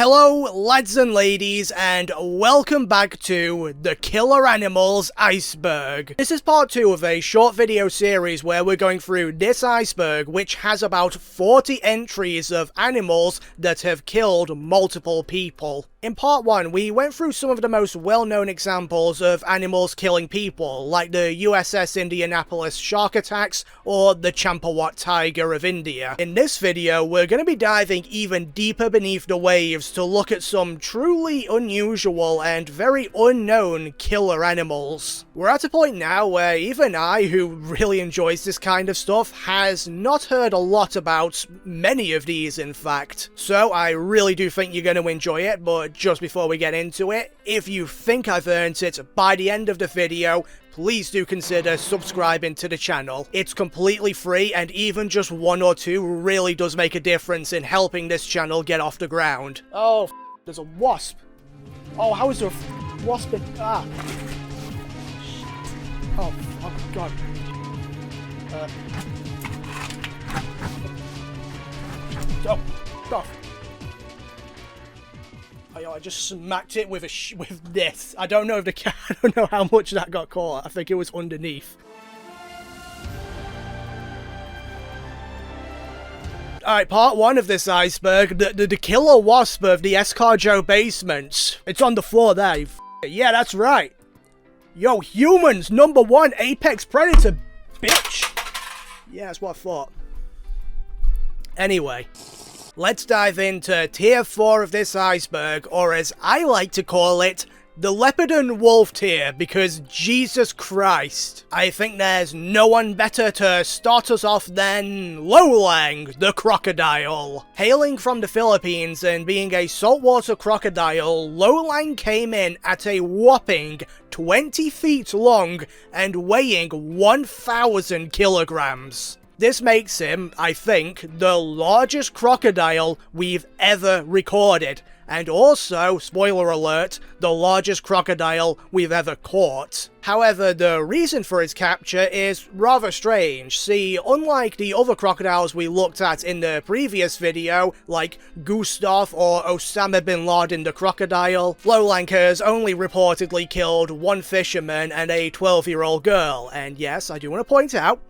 Hello lads and ladies, and welcome back to The Killer Animals Iceberg. This is part 2 of a short video series where we're going through this iceberg, which has about 40 entries of animals that have killed multiple people. In part 1, we went through some of the most well-known examples of animals killing people, like the USS Indianapolis shark attacks or the Champawat tiger of India. In this video, we're going to be diving even deeper beneath the waves to look at some truly unusual and very unknown killer animals. We're at a point now where even I, who really enjoys this kind of stuff, has not heard a lot about many of these in fact. So I really do think you're going to enjoy it, but just before we get into it, if you think I've earned it by the end of the video, please do consider subscribing to the channel. It's completely free, and even just 1 or 2 really does make a difference in helping this channel get off the ground. Oh, there's a wasp. Oh, how is there a wasp in... Ah. Oh, God. Oh, God. I just smacked it with with this. I don't know if I don't know how much that got caught. I think it was underneath. Alright, part 1 of this iceberg, the killer wasp of the Escargot basement. It's on the floor there. Yeah, that's right. Yo, humans, #1 apex predator, bitch. Yeah, that's what I thought. Anyway. Let's dive into tier 4 of this iceberg, or as I like to call it, the leopard and wolf tier, because Jesus Christ, I think there's no one better to start us off than Lolong, the crocodile. Hailing from the Philippines and being a saltwater crocodile, Lolong came in at a whopping 20 feet long and weighing 1,000 kilograms. This makes him, I think, the largest crocodile we've ever recorded, and also, spoiler alert, the largest crocodile we've ever caught. However, the reason for his capture is rather strange. See, unlike the other crocodiles we looked at in the previous video, like Gustav or Osama Bin Laden the crocodile, Lolong has only reportedly killed 1 fisherman and a 12-year-old girl, and yes, I do want to point out,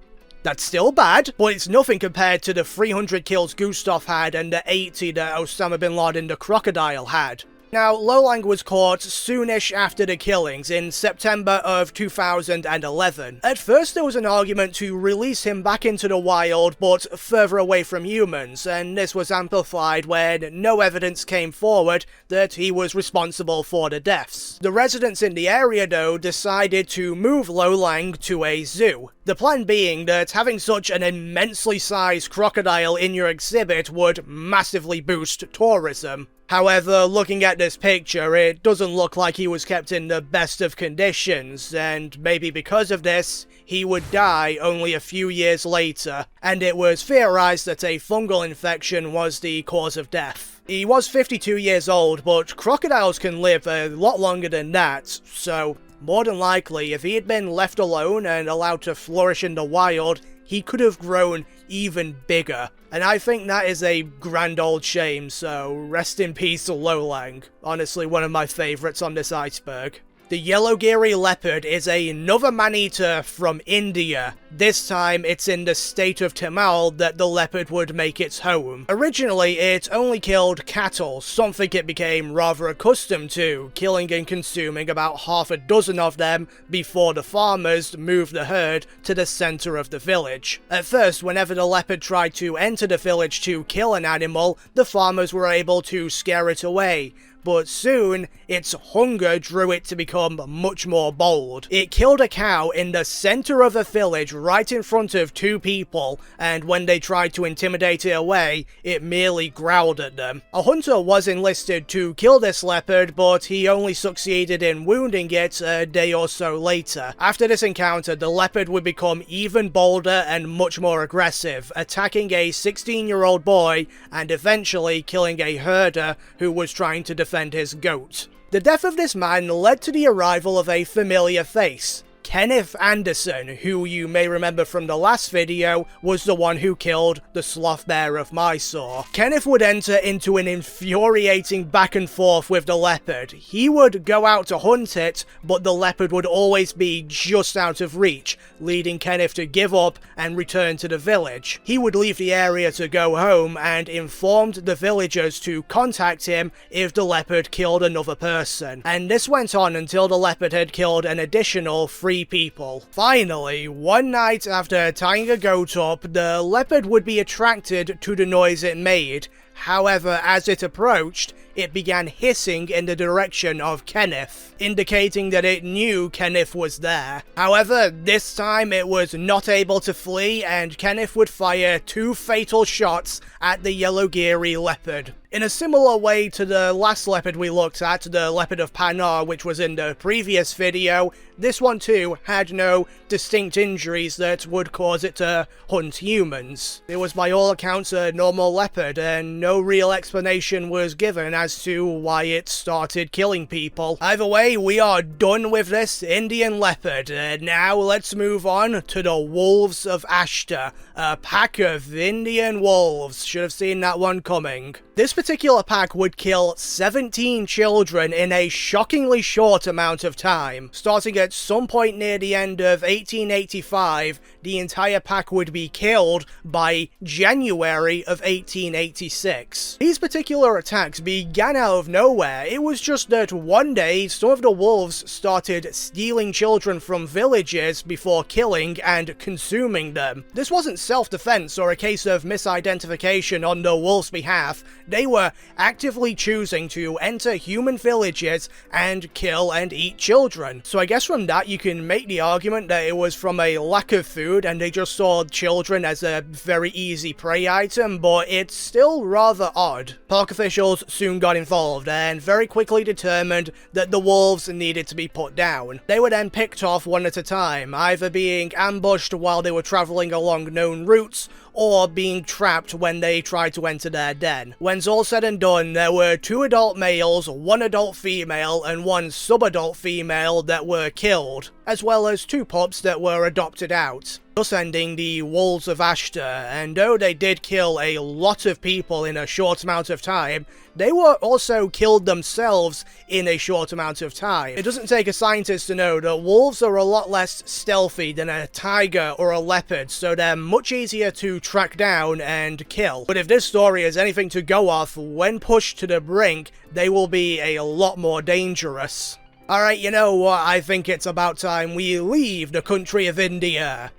that's still bad, but it's nothing compared to the 300 kills Gustav had and the 80 that Osama Bin Laden the crocodile had. Now, Lolong was caught soonish after the killings in September of 2011. At first there was an argument to release him back into the wild but further away from humans, and this was amplified when no evidence came forward that he was responsible for the deaths. The residents in the area though decided to move Lolong to a zoo. The plan being that having such an immensely sized crocodile in your exhibit would massively boost tourism. However, looking at this picture, it doesn't look like he was kept in the best of conditions, and maybe because of this, he would die only a few years later, and it was theorized that a fungal infection was the cause of death. He was 52 years old, but crocodiles can live a lot longer than that, so more than likely, if he had been left alone and allowed to flourish in the wild, he could have grown even bigger. And I think that is a grand old shame, so rest in peace Lolong. Honestly, one of my favourites on this iceberg. The yellow-geary leopard is another man-eater from India. This time, it's in the state of Tamil that the leopard would make its home. Originally, it only killed cattle, something it became rather accustomed to, killing and consuming about half a dozen of them before the farmers moved the herd to the centre of the village. At first, whenever the leopard tried to enter the village to kill an animal, the farmers were able to scare it away. But soon, its hunger drew it to become much more bold. It killed a cow in the center of a village right in front of 2 people, and when they tried to intimidate it away, it merely growled at them. A hunter was enlisted to kill this leopard, but he only succeeded in wounding it a day or so later. After this encounter, the leopard would become even bolder and much more aggressive, attacking a 16-year-old boy and eventually killing a herder who was trying to defend his goat. The death of this man led to the arrival of a familiar face, Kenneth Anderson, who you may remember from the last video, was the one who killed the sloth bear of Mysore. Kenneth would enter into an infuriating back and forth with the leopard. He would go out to hunt it, but the leopard would always be just out of reach, leading Kenneth to give up and return to the village. He would leave the area to go home and informed the villagers to contact him if the leopard killed another person. And this went on until the leopard had killed an additional 3 people. Finally, one night after tying a goat up, the leopard would be attracted to the noise it made. However, as it approached, it began hissing in the direction of Kenneth, indicating that it knew Kenneth was there. However, this time it was not able to flee, and Kenneth would fire 2 fatal shots at the yellow-geary leopard. In a similar way to the last leopard we looked at, the Leopard of Panar, which was in the previous video, this one too had no distinct injuries that would cause it to hunt humans. It was by all accounts a normal leopard, and no real explanation was given as to why it started killing people. Either way, we are done with this Indian leopard, and now let's move on to the wolves of Ashta, a pack of Indian wolves. Should have seen that one coming. This particular pack would kill 17 children in a shockingly short amount of time. Starting at some point near the end of 1885, the entire pack would be killed by January of 1886. These particular attacks began out of nowhere. It was just that one day, some of the wolves started stealing children from villages before killing and consuming them. This wasn't self-defense or a case of misidentification on the wolves' behalf. They were actively choosing to enter human villages and kill and eat children. So I guess from that you can make the argument that it was from a lack of food and they just saw children as a very easy prey item, but it's still rather odd. Park officials soon got involved and very quickly determined that the wolves needed to be put down. They were then picked off one at a time, either being ambushed while they were travelling along known routes, or being trapped when they tried to enter their den. When's all said and done, there were 2 adult males, 1 adult female, and 1 sub-adult female that were killed, as well as 2 pups that were adopted out, thus ending the wolves of Ashta. And though they did kill a lot of people in a short amount of time, they were also killed themselves in a short amount of time. It doesn't take a scientist to know that wolves are a lot less stealthy than a tiger or a leopard, so they're much easier to track down and kill. But if this story is anything to go off, when pushed to the brink, they will be a lot more dangerous. Alright, you know what, I think it's about time we leave the country of India.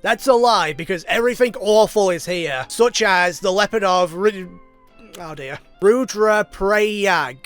That's a lie, because everything awful is here, such as the Leopard of Rudraprayag.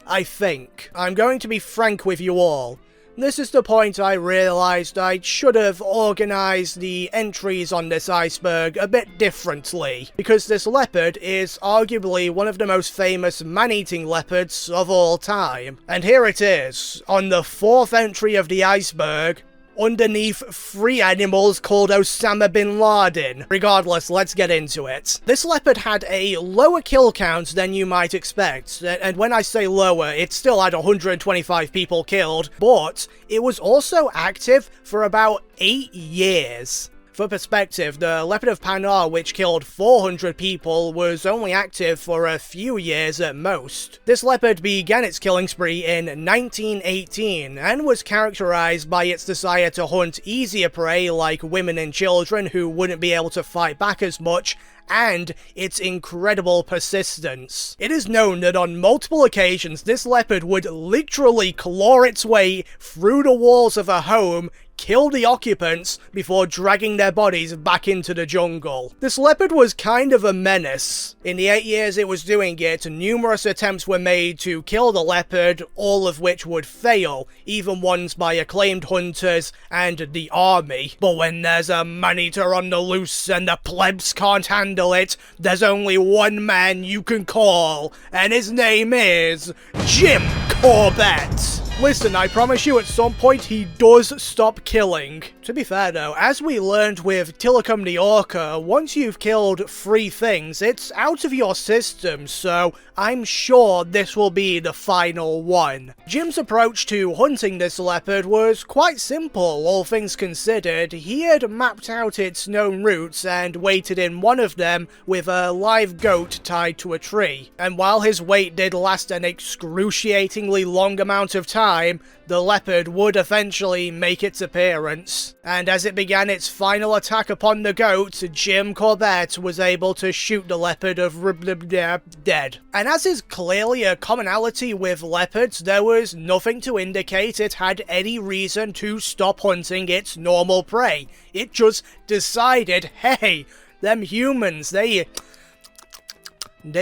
I think. I'm going to be frank with you all. This is the point I realised I should have organised the entries on this iceberg a bit differently, because this leopard is arguably one of the most famous man-eating leopards of all time. And here it is, on the 4th entry of the iceberg, underneath 3 animals called Osama Bin Laden. Regardless, let's get into it. This leopard had a lower kill count than you might expect, and when I say lower, it still had 125 people killed, but it was also active for about 8 years. For perspective, the Leopard of Panar, which killed 400 people, was only active for a few years at most. This leopard began its killing spree in 1918, and was characterized by its desire to hunt easier prey like women and children who wouldn't be able to fight back as much, and its incredible persistence. It is known that on multiple occasions this leopard would literally claw its way through the walls of a home, kill the occupants before dragging their bodies back into the jungle. This leopard was kind of a menace. In the 8 years it was doing it, numerous attempts were made to kill the leopard, all of which would fail, even ones by acclaimed hunters and the army. But when there's a man-eater on the loose and the plebs can't handle it, there's only one man you can call, and his name is Jim Corbett. Listen, I promise you at some point he does stop killing. To be fair though, as we learned with Tilikum the Orca, once you've killed 3 things, it's out of your system, so I'm sure this will be the final one. Jim's approach to hunting this leopard was quite simple, all things considered. He had mapped out its known routes and waited in one of them with a live goat tied to a tree. And while his wait did last an excruciatingly long amount of time, the leopard would eventually make its appearance. And as it began its final attack upon the goat, Jim Corbett was able to shoot the Leopard of Rudraprayag dead. And as is clearly a commonality with leopards, there was nothing to indicate it had any reason to stop hunting its normal prey. It just decided, hey, them humans, they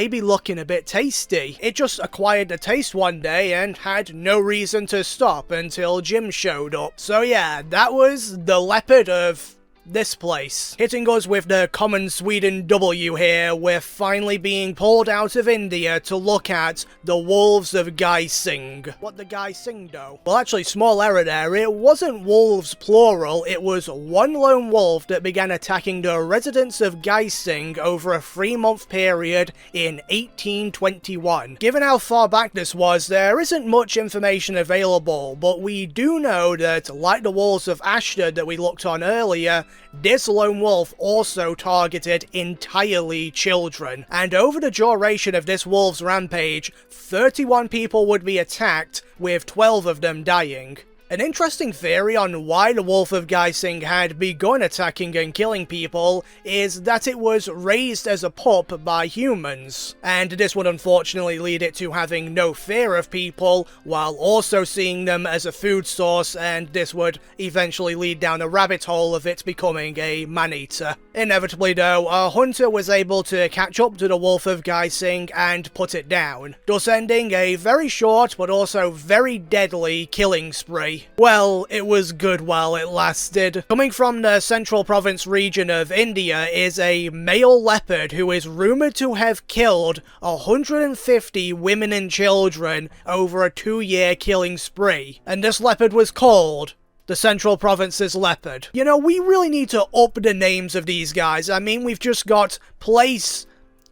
be looking a bit tasty. It just acquired the taste one day and had no reason to stop until Jim showed up. So yeah, that was the leopard of this place. Hitting us with the common Sweden W here, we're finally being pulled out of India to look at the wolves of Gaising. What the Gaising do? Well, actually, small error there. It wasn't wolves plural, it was one lone wolf that began attacking the residents of Gaising over a 3-month period in 1821. Given how far back this was, there isn't much information available, but we do know that, like the wolves of Ashta that we looked on earlier, this lone wolf also targeted entirely children, and over the duration of this wolf's rampage, 31 people would be attacked, with 12 of them dying. An interesting theory on why the Wolf of Gaising had begun attacking and killing people is that it was raised as a pup by humans, and this would unfortunately lead it to having no fear of people, while also seeing them as a food source, and this would eventually lead down a rabbit hole of it becoming a man-eater. Inevitably though, a hunter was able to catch up to the Wolf of Gaising and put it down, thus ending a very short but also very deadly killing spree. Well, it was good while it lasted. Coming from the Central Province region of India is a male leopard who is rumoured to have killed 150 women and children over a 2-year killing spree. And this leopard was called the Central Province's leopard. You know, we really need to up the names of these guys. I mean, we've just got place,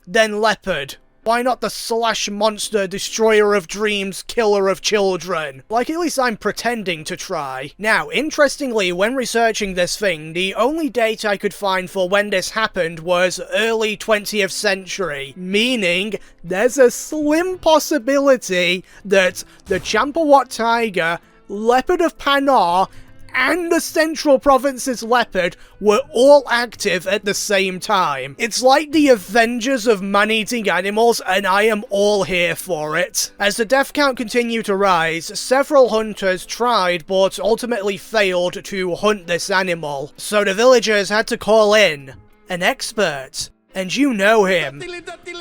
then leopard. Why not the slash monster, destroyer of dreams, killer of children? Like, at least I'm pretending to try. Now, interestingly, when researching this thing, the only date I could find for when this happened was early 20th century, meaning there's a slim possibility that the Champawat tiger, leopard of Panar, and the Central Province's leopard were all active at the same time. It's like the Avengers of man-eating animals, and I am all here for it. As the death count continued to rise, several hunters tried but ultimately failed to hunt this animal, so the villagers had to call in an expert. And you know him.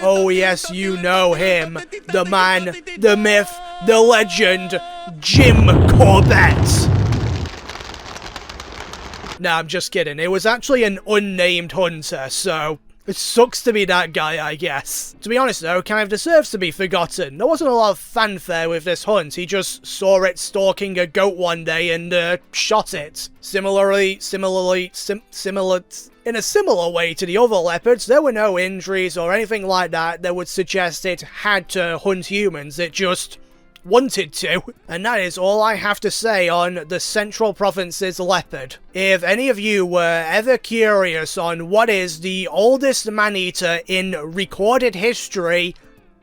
Oh yes, you know him. The man, the myth, the legend, Jim Corbett. Nah, I'm just kidding. It was actually an unnamed hunter, so it sucks to be that guy, I guess. To be honest though, kind of deserves to be forgotten. There wasn't a lot of fanfare with this hunt. He just saw it stalking a goat one day and shot it. In a similar way to the other leopards, there were no injuries or anything like that would suggest it had to hunt humans. It just wanted to. And that is all I have to say on the Central Province's leopard. If any of you were ever curious on what is the oldest man-eater in recorded history,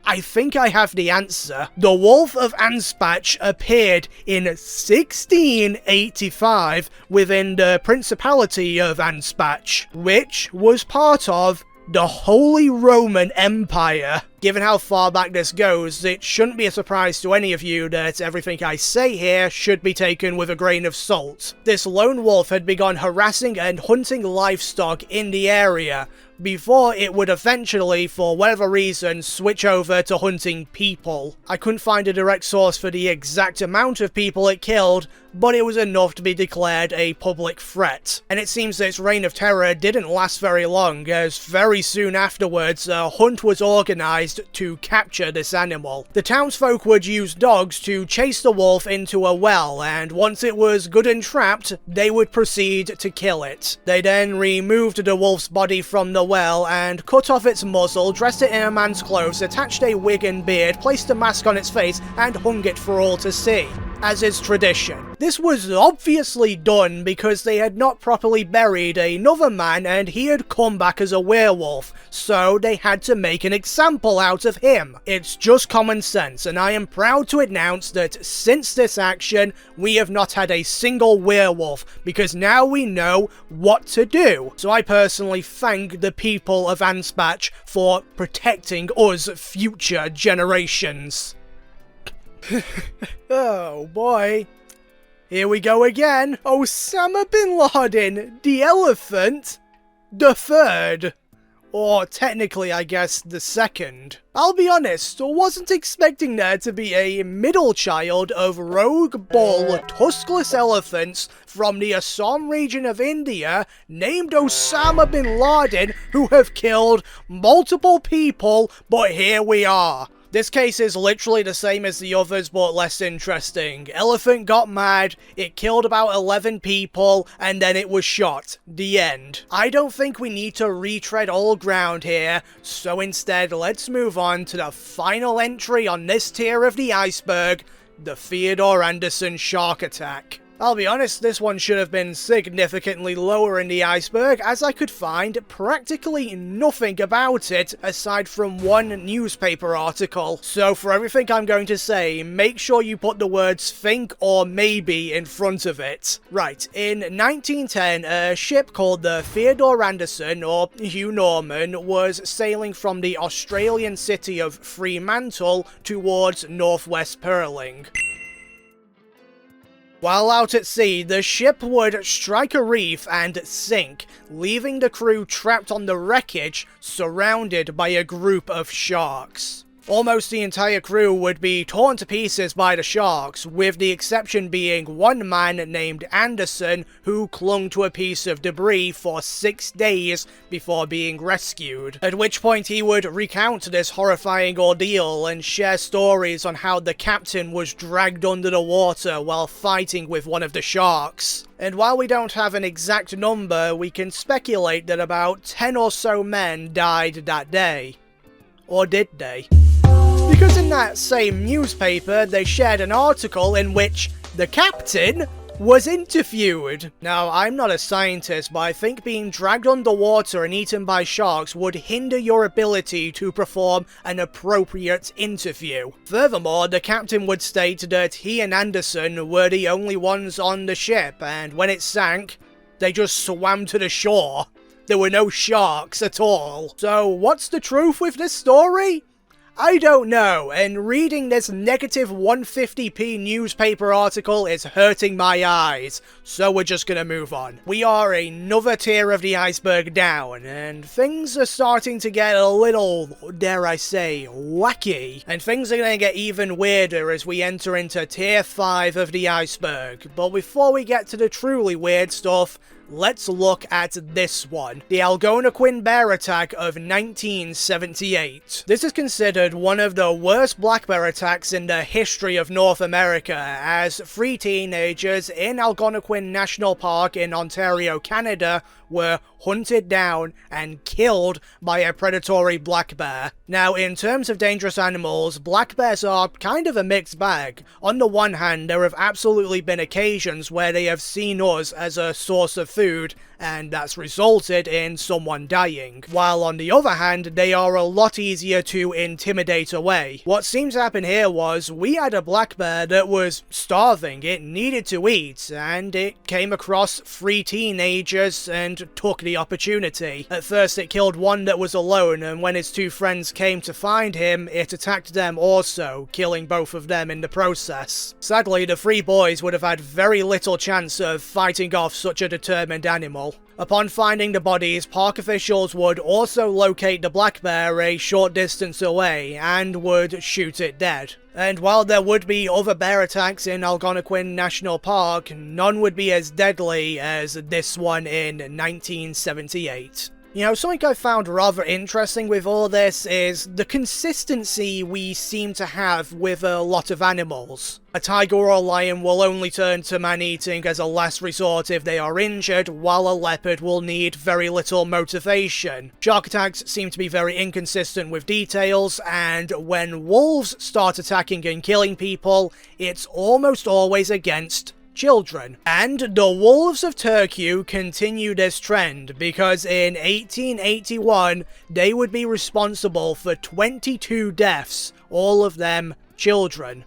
I think I have the answer. The Wolf of Ansbach appeared in 1685 within the Principality of Ansbach, which was part of the Holy Roman Empire. Given how far back this goes, it shouldn't be a surprise to any of you that everything I say here should be taken with a grain of salt. This lone wolf had begun harassing and hunting livestock in the area, before it would eventually, for whatever reason, switch over to hunting people. I couldn't find a direct source for the exact amount of people it killed, but it was enough to be declared a public threat. And it seems that its reign of terror didn't last very long, as very soon afterwards a hunt was organised devised to capture this animal. The townsfolk would use dogs to chase the wolf into a well, and once it was good and trapped, they would proceed to kill it. They then removed the wolf's body from the well and cut off its muzzle, dressed it in a man's clothes, attached a wig and beard, placed a mask on its face, and hung it for all to see, as is tradition. This was obviously done because they had not properly buried another man and he had come back as a werewolf, so they had to make an example out of him. It's just common sense, and I am proud to announce that since this action, we have not had a single werewolf, because now we know what to do. So I personally thank the people of Ansbach for protecting us future generations. Oh boy. Here we go again. Osama Bin Laden, the elephant, the third. Or technically, I guess, the second. I'll be honest, I wasn't expecting there to be a middle child of rogue bull tuskless elephants from the Assam region of India named Osama Bin Laden who have killed multiple people, but here we are. This case is literally the same as the others, but less interesting. Elephant got mad, it killed about 11 people, and then it was shot. The end. I don't think we need to retread old ground here, so instead let's move on to the final entry on this tier of the iceberg, the Theodore Anderson shark attack. I'll be honest, this one should have been significantly lower in the iceberg, as I could find practically nothing about it aside from one newspaper article. So for everything I'm going to say, make sure you put the words think or maybe in front of it. Right, in 1910, a ship called the Theodore Anderson, or Hugh Norman, was sailing from the Australian city of Fremantle towards northwest Perling. While out at sea, the ship would strike a reef and sink, leaving the crew trapped on the wreckage, surrounded by a group of sharks. Almost the entire crew would be torn to pieces by the sharks, with the exception being one man named Anderson who clung to a piece of debris for 6 days before being rescued. At which point he would recount this horrifying ordeal and share stories on how the captain was dragged under the water while fighting with one of the sharks. And while we don't have an exact number, we can speculate that about 10 or so men died that day. Or did they? Because in that same newspaper, they shared an article in which the captain was interviewed. Now, I'm not a scientist, but I think being dragged underwater and eaten by sharks would hinder your ability to perform an appropriate interview. Furthermore, the captain would state that he and Anderson were the only ones on the ship, and when it sank, they just swam to the shore. There were no sharks at all. So, what's the truth with this story? I don't know, and reading this negative 150p newspaper article is hurting my eyes, so we're just gonna move on. We are another tier of the iceberg down, and things are starting to get a little, dare I say, wacky. And things are gonna get even weirder as we enter into tier 5 of the iceberg. But before we get to the truly weird stuff, let's look at this one. The Algonquin bear attack of 1978. This is considered one of the worst black bear attacks in the history of North America, as 3 teenagers in Algonquin National Park in Ontario, Canada, were hunted down and killed by a predatory black bear. Now, in terms of dangerous animals, black bears are kind of a mixed bag. On the one hand, there have absolutely been occasions where they have seen us as a source of food, and that's resulted in someone dying. While on the other hand, they are a lot easier to intimidate away. What seemed to happen here was, we had a black bear that was starving, it needed to eat, and it came across 3 teenagers and took the opportunity. At first it killed one that was alone, and when his 2 friends came to find him, it attacked them also, killing both of them in the process. Sadly, the 3 boys would have had very little chance of fighting off such a determined animal. Upon finding the bodies, park officials would also locate the black bear a short distance away and would shoot it dead. And while there would be other bear attacks in Algonquin National Park, none would be as deadly as this one in 1978. You know, something I found rather interesting with all this is the consistency we seem to have with a lot of animals. A tiger or a lion will only turn to man-eating as a last resort if they are injured, while a leopard will need very little motivation. Shark attacks seem to be very inconsistent with details, and when wolves start attacking and killing people, it's almost always against children. And the wolves of Turku continue this trend, because in 1881 they would be responsible for 22 deaths, all of them children.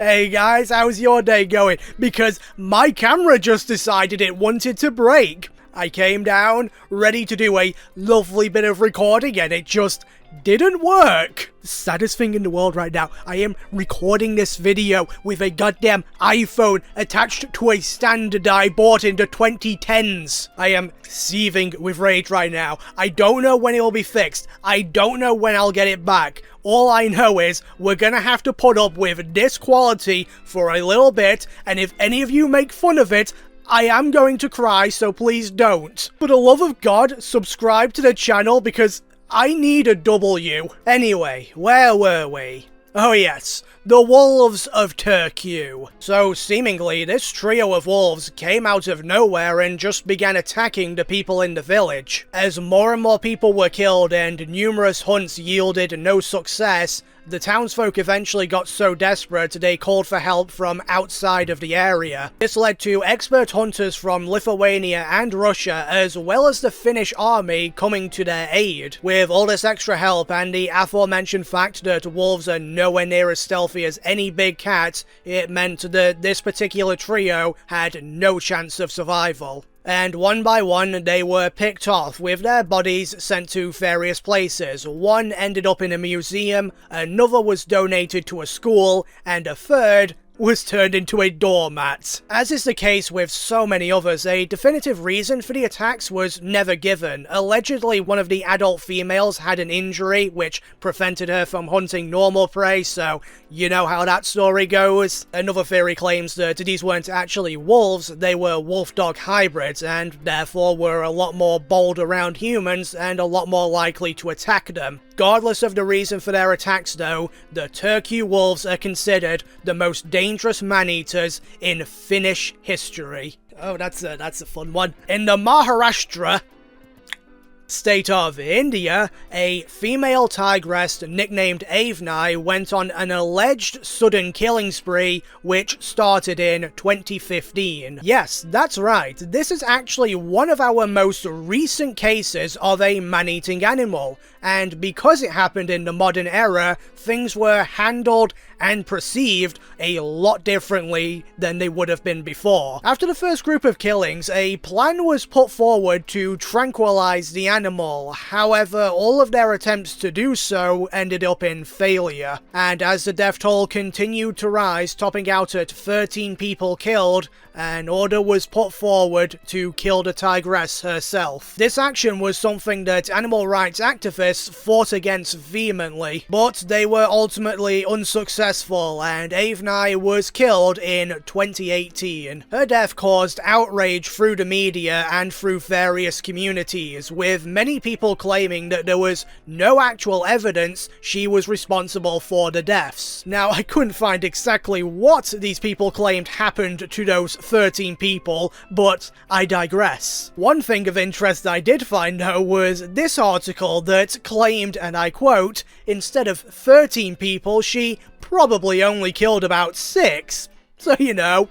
Hey guys, how's your day going? Because my camera just decided it wanted to break. I came down, ready to do a lovely bit of recording, and it just didn't work. The saddest thing in the world right now, I am recording this video with a goddamn iPhone attached to a stand that I bought in the 2010s. I am seething with rage right now. I don't know when it will be fixed. I don't know when I'll get it back. All I know is we're gonna have to put up with this quality for a little bit, and if any of you make fun of it, I am going to cry, so please don't. For the love of God, subscribe to the channel because I need a W. Anyway, where were we? Oh yes, the wolves of Turku. So seemingly this trio of wolves came out of nowhere and just began attacking the people in the village. As more and more people were killed and numerous hunts yielded no success, the townsfolk eventually got so desperate they called for help from outside of the area. This led to expert hunters from Lithuania and Russia, as well as the Finnish army, coming to their aid. With all this extra help and the aforementioned fact that wolves are nowhere near as stealthy as any big cat, it meant that this particular trio had no chance of survival. And one by one they were picked off, with their bodies sent to various places. One ended up in a museum, another was donated to a school, and a third was turned into a doormat. As is the case with so many others, a definitive reason for the attacks was never given. Allegedly, one of the adult females had an injury which prevented her from hunting normal prey, so you know how that story goes. Another theory claims that these weren't actually wolves, they were wolf-dog hybrids, and therefore were a lot more bold around humans and a lot more likely to attack them. Regardless of the reason for their attacks though, the Turku wolves are considered the most dangerous man-eaters in Finnish history. Oh, that's a fun one. In the Maharashtra state of India, a female tigress nicknamed Avni went on an alleged sudden killing spree which started in 2015. Yes, that's right, this is actually one of our most recent cases of a man-eating animal, and because it happened in the modern era, things were handled and perceived a lot differently than they would have been before. After the first group of killings, a plan was put forward to tranquilize the animal. However, all of their attempts to do so ended up in failure. And as the death toll continued to rise, topping out at 13 people killed, an order was put forward to kill the tigress herself. This action was something that animal rights activists fought against vehemently, but they were ultimately unsuccessful, and Avni was killed in 2018. Her death caused outrage through the media and through various communities, with many people claiming that there was no actual evidence she was responsible for the deaths. Now, I couldn't find exactly what these people claimed happened to those 13 people, but I digress. One thing of interest I did find though was this article that claimed, and I quote, instead of 13 people, she probably only killed about 6. So, you know,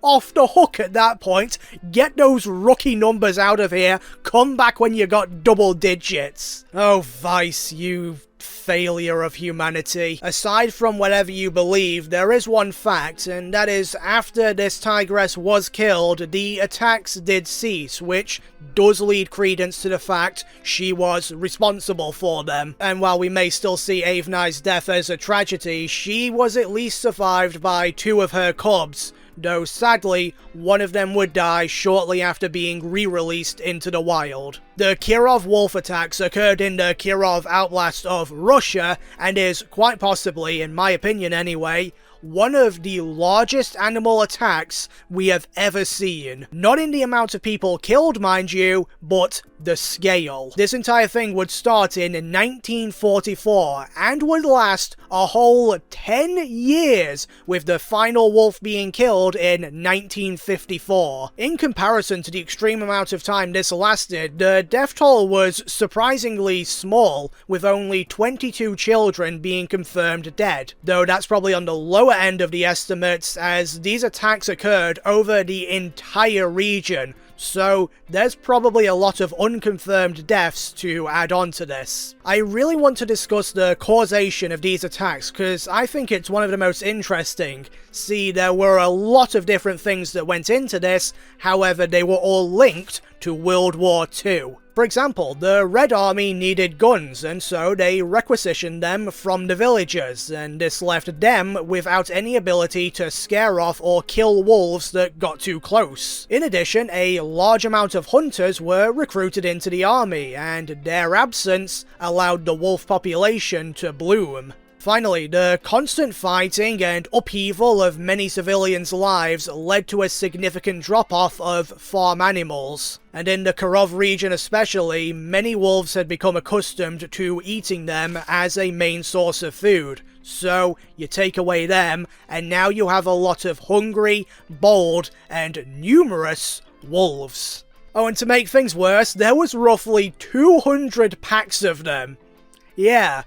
off the hook at that point. Get those rookie numbers out of here. Come back when you got double digits. Oh, Vice, you failure of humanity. Aside from whatever you believe, there is one fact, and that is after this tigress was killed, the attacks did cease, which does lead credence to the fact she was responsible for them. And while we may still see Avni's death as a tragedy, she was at least survived by 2 of her cubs, though sadly, one of them would die shortly after being re-released into the wild. The Kirov wolf attacks occurred in the Kirov Oblast of Russia, and is, quite possibly, in my opinion anyway, one of the largest animal attacks we have ever seen. Not in the amount of people killed, mind you, but the scale. This entire thing would start in 1944 and would last a whole 10 years, with the final wolf being killed in 1954. In comparison to the extreme amount of time this lasted, the death toll was surprisingly small, with only 22 children being confirmed dead, though that's probably on the lower end of the estimates as these attacks occurred over the entire region. So there's probably a lot of unconfirmed deaths to add on to this. I really want to discuss the causation of these attacks because I think it's one of the most interesting. See, there were a lot of different things that went into this, however they were all linked to World War II. For example, the Red Army needed guns, and so they requisitioned them from the villagers, and this left them without any ability to scare off or kill wolves that got too close. In addition, a large amount of hunters were recruited into the army, and their absence allowed the wolf population to bloom. Finally, the constant fighting and upheaval of many civilians' lives led to a significant drop-off of farm animals. And in the Kirov region especially, many wolves had become accustomed to eating them as a main source of food. So, you take away them, and now you have a lot of hungry, bold, and numerous wolves. Oh, and to make things worse, there was roughly 200 packs of them. Yeah.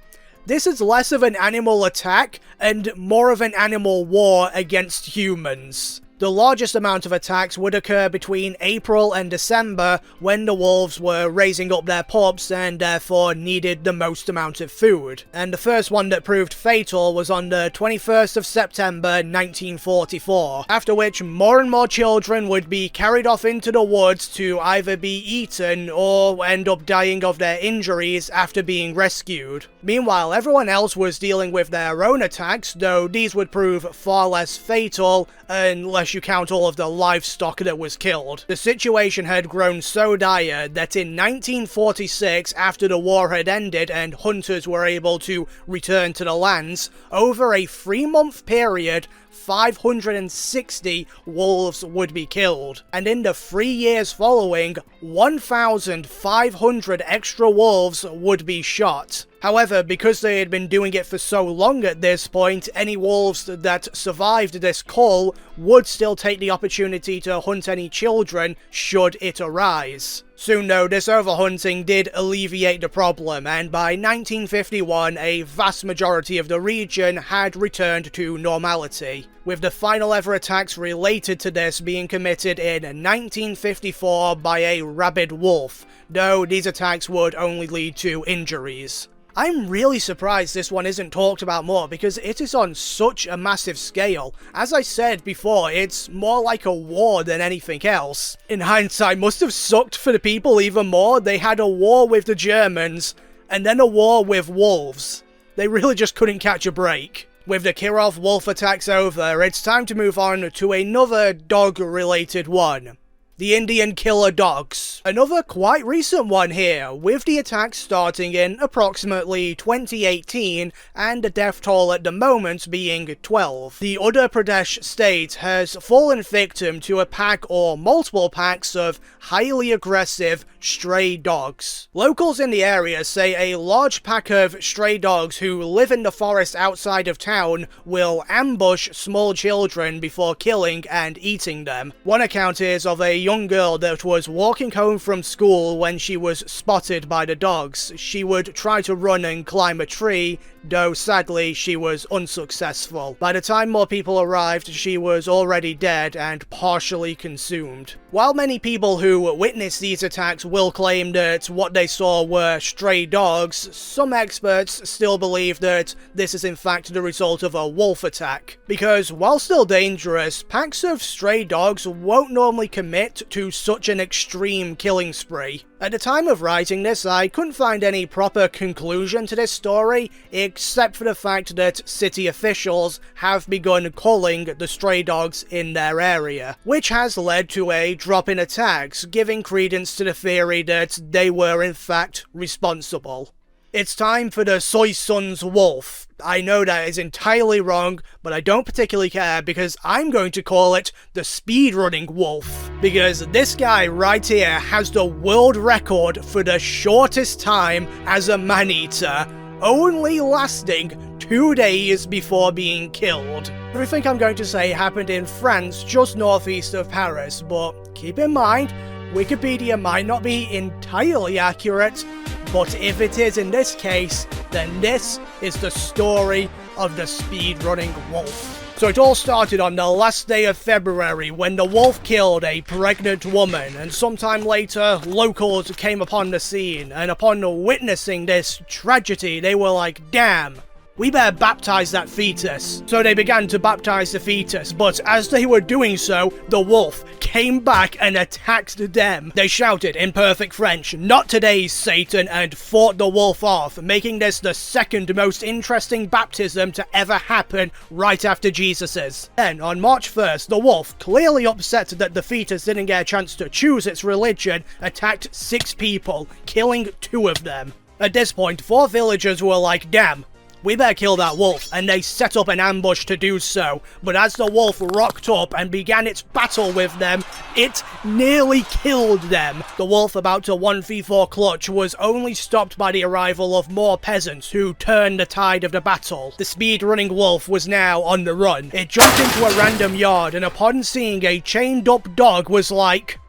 This is less of an animal attack and more of an animal war against humans. The largest amount of attacks would occur between April and December when the wolves were raising up their pups and therefore needed the most amount of food. And the first one that proved fatal was on the 21st of September 1944, after which more and more children would be carried off into the woods to either be eaten or end up dying of their injuries after being rescued. Meanwhile, everyone else was dealing with their own attacks, though these would prove far less fatal unless you count all of the livestock that was killed. The situation had grown so dire that in 1946, after the war had ended and hunters were able to return to the lands, over a 3-month period, 560 wolves would be killed. And in the 3 years following, 1,500 extra wolves would be shot. However, because they had been doing it for so long at this point, any wolves that survived this cull would still take the opportunity to hunt any children should it arise. Soon though, this overhunting did alleviate the problem, and by 1951 a vast majority of the region had returned to normality, with the final ever attacks related to this being committed in 1954 by a rabid wolf, though these attacks would only lead to injuries. I'm really surprised this one isn't talked about more because it is on such a massive scale. As I said before, it's more like a war than anything else. In hindsight, must have sucked for the people even more. They had a war with the Germans and then a war with wolves. They really just couldn't catch a break. With the Kirov wolf attacks over, it's time to move on to another dog-related one. The Indian killer dogs. Another quite recent one here, with the attacks starting in approximately 2018 and the death toll at the moment being 12. The Uttar Pradesh state has fallen victim to a pack or multiple packs of highly aggressive stray dogs. Locals in the area say a large pack of stray dogs who live in the forest outside of town will ambush small children before killing and eating them. One account is of a young girl that was walking home from school when she was spotted by the dogs. She would try to run and climb a tree, though sadly she was unsuccessful. By the time more people arrived, she was already dead and partially consumed. While many people who witnessed these attacks will claim that what they saw were stray dogs, some experts still believe that this is in fact the result of a wolf attack. Because while still dangerous, packs of stray dogs won't normally commit to such an extreme killing spree. At the time of writing this, I couldn't find any proper conclusion to this story, except for the fact that city officials have begun culling the stray dogs in their area, which has led to a drop in attacks, giving credence to the theory that they were in fact responsible. It's time for the Soissons wolf. I know that is entirely wrong, but I don't particularly care because I'm going to call it the speedrunning wolf. Because this guy right here has the world record for the shortest time as a man-eater, only lasting 2 days before being killed. Everything I'm going to say happened in France, just northeast of Paris, but keep in mind, Wikipedia might not be entirely accurate, but if it is in this case, then this is the story of the speedrunning wolf. So it all started on the last day of February when the wolf killed a pregnant woman, and sometime later locals came upon the scene, and upon witnessing this tragedy they were like, damn, we better baptize that fetus. So they began to baptize the fetus, but as they were doing so, the wolf came back and attacked them. They shouted in perfect French, "Not today, Satan," and fought the wolf off, making this the second most interesting baptism to ever happen right after Jesus's. Then, on March 1st, the wolf, clearly upset that the fetus didn't get a chance to choose its religion, attacked 6 people, killing 2 of them. At this point, 4 villagers were like, damn, we better kill that wolf, and they set up an ambush to do so, but as the wolf rocked up and began its battle with them, it nearly killed them. The wolf, about to 1v4 clutch, was only stopped by the arrival of more peasants who turned the tide of the battle. The speed-running wolf was now on the run. It jumped into a random yard, and upon seeing a chained-up dog was like,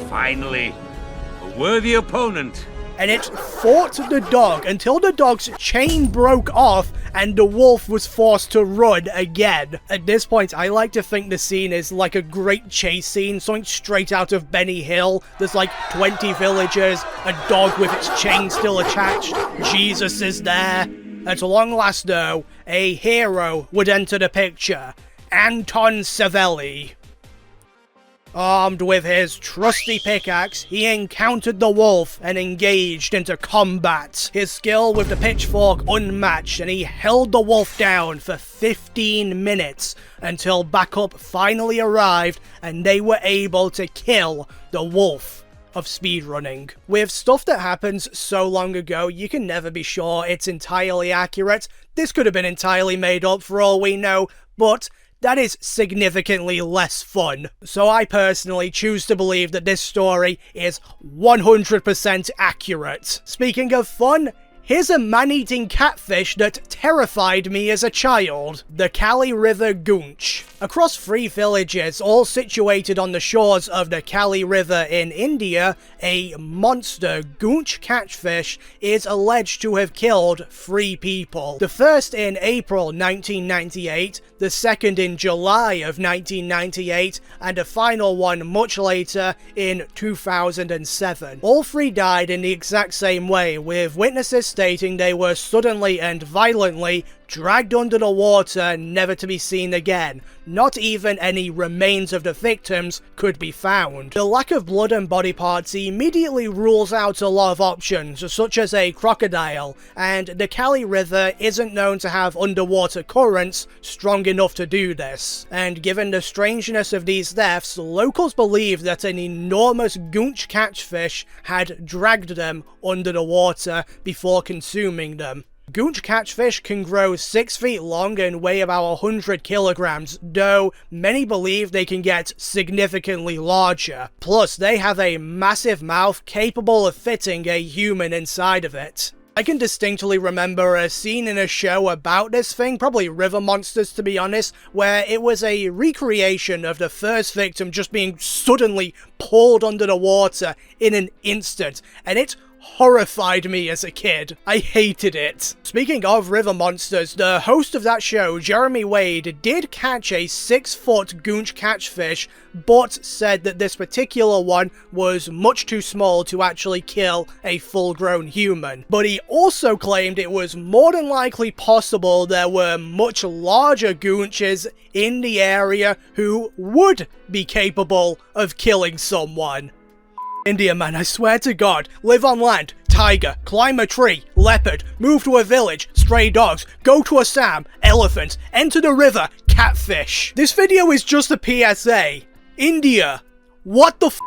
finally, a worthy opponent. And it fought the dog until the dog's chain broke off and the wolf was forced to run again. At this point, I like to think the scene is like a great chase scene, something straight out of Benny Hill. There's like 20 villagers, a dog with its chain still attached, Jesus is there. At long last though, a hero would enter the picture, Anton Savelli. Armed with his trusty pickaxe, he encountered the wolf and engaged into combat. His skill with the pitchfork unmatched, and he held the wolf down for 15 minutes until backup finally arrived and they were able to kill the wolf of speedrunning. With stuff that happens so long ago, you can never be sure it's entirely accurate. This could have been entirely made up for all we know, but that is significantly less fun. So I personally choose to believe that this story is 100% accurate. Speaking of fun, here's a man-eating catfish that terrified me as a child. The Cali River Goonch. Across 3 villages, all situated on the shores of the Cali River in India, a monster Goonch catfish is alleged to have killed 3 people. The first in April 1998, the second in July of 1998, and a final one much later in 2007. All 3 died in the exact same way, with witnesses stating they were suddenly and violently dragged under the water, never to be seen again. Not even any remains of the victims could be found. The lack of blood and body parts immediately rules out a lot of options, such as a crocodile, and the Cali River isn't known to have underwater currents strong enough to do this. And given the strangeness of these deaths, locals believe that an enormous Goonch catfish had dragged them under the water before consuming them. Goonch catfish can grow 6 feet long and weigh about 100 kilograms, though many believe they can get significantly larger. Plus, they have a massive mouth capable of fitting a human inside of it. I can distinctly remember a scene in a show about this thing, probably River Monsters to be honest, where it was a recreation of the first victim just being suddenly pulled under the water in an instant, and it horrified me as a kid. I hated it. Speaking of river monsters, the host of that show, Jeremy Wade, did catch a 6-foot Goonch catfish, but said that this particular one was much too small to actually kill a full-grown human. But he also claimed it was more than likely possible there were much larger Goonches in the area who would be capable of killing someone. India, man, I swear to God, live on land, tiger, climb a tree, leopard, move to a village, stray dogs, go to Assam, elephant, enter the river, catfish. This video is just a PSA. India, what the f***?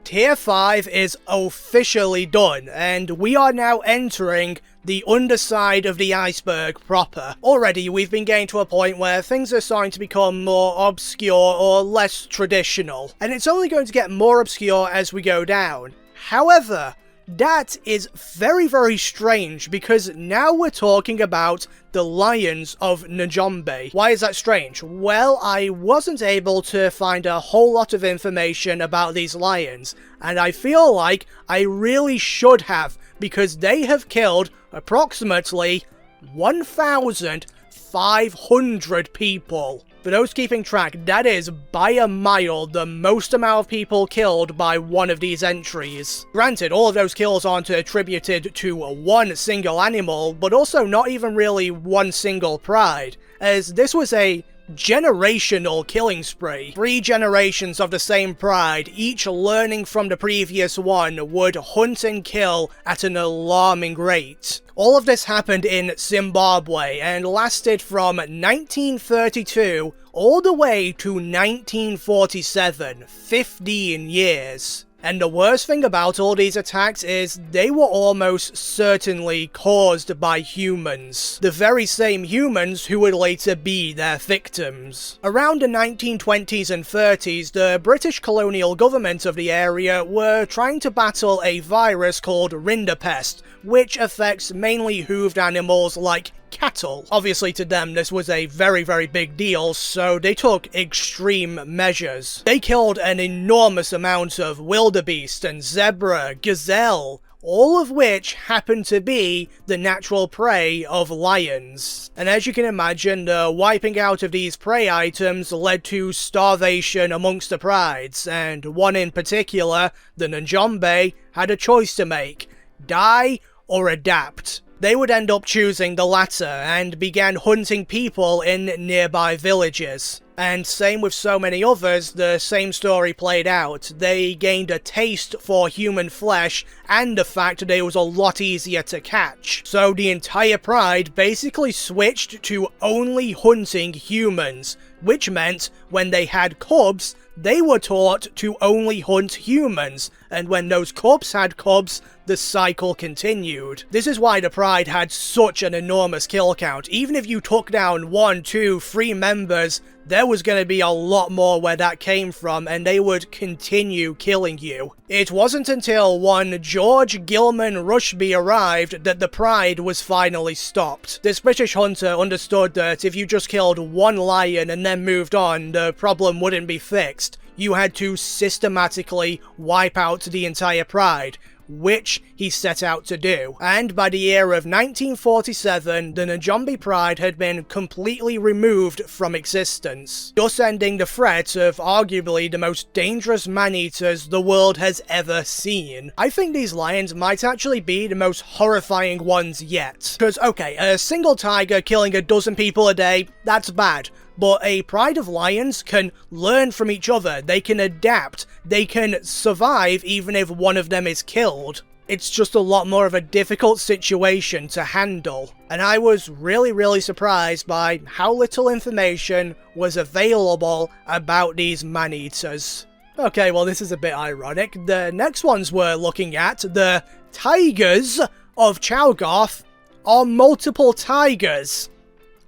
Tier 5 is officially done, and we are now entering the underside of the iceberg proper. Already, we've been getting to a point where things are starting to become more obscure or less traditional, and it's only going to get more obscure as we go down. However, that is very, very strange, because now we're talking about the Lions of Njombe. Why is that strange? Well, I wasn't able to find a whole lot of information about these lions, and I feel like I really should have, because they have killed approximately 1,500 people. For those keeping track, that is by a mile the most amount of people killed by one of these entries. Granted, all of those kills aren't attributed to one single animal, but also not even really one single pride, as this was a generational killing spree. 3 generations of the same pride, each learning from the previous one, would hunt and kill at an alarming rate. All of this happened in Zimbabwe and lasted from 1932 all the way to 1947, 15 years. And the worst thing about all these attacks is they were almost certainly caused by humans. The very same humans who would later be their victims. Around the 1920s and 30s, the British colonial government of the area were trying to battle a virus called rinderpest, which affects mainly hooved animals like cattle. Obviously to them this was a very, very big deal, so they took extreme measures. They killed an enormous amount of wildebeest and zebra, gazelle, all of which happened to be the natural prey of lions. And as you can imagine, the wiping out of these prey items led to starvation amongst the prides, and one in particular, the Njombe, had a choice to make: die or adapt. They would end up choosing the latter, and began hunting people in nearby villages. And same with so many others, the same story played out. They gained a taste for human flesh, and the fact that it was a lot easier to catch. So the entire pride basically switched to only hunting humans, which meant when they had cubs, they were taught to only hunt humans, and when those cubs had cubs, the cycle continued. This is why the Pride had such an enormous kill count. Even if you took down 1, 2, 3 members, there was going to be a lot more where that came from, and they would continue killing you. It wasn't until one George Gilman Rushby arrived that the Pride was finally stopped. This British hunter understood that if you just killed one lion and then moved on, the problem wouldn't be fixed. You had to systematically wipe out the entire Pride, which he set out to do. And by the year of 1947, the Njombe Pride had been completely removed from existence, thus ending the threat of arguably the most dangerous man-eaters the world has ever seen. I think these lions might actually be the most horrifying ones yet. Because, okay, a single tiger killing a dozen people a day, that's bad. But a pride of lions can learn from each other, they can adapt, they can survive even if one of them is killed. It's just a lot more of a difficult situation to handle. And I was really surprised by how little information was available about these man-eaters. Okay, well this is a bit ironic. The next ones we're looking at, the Tigers of Chowgarh, are multiple tigers.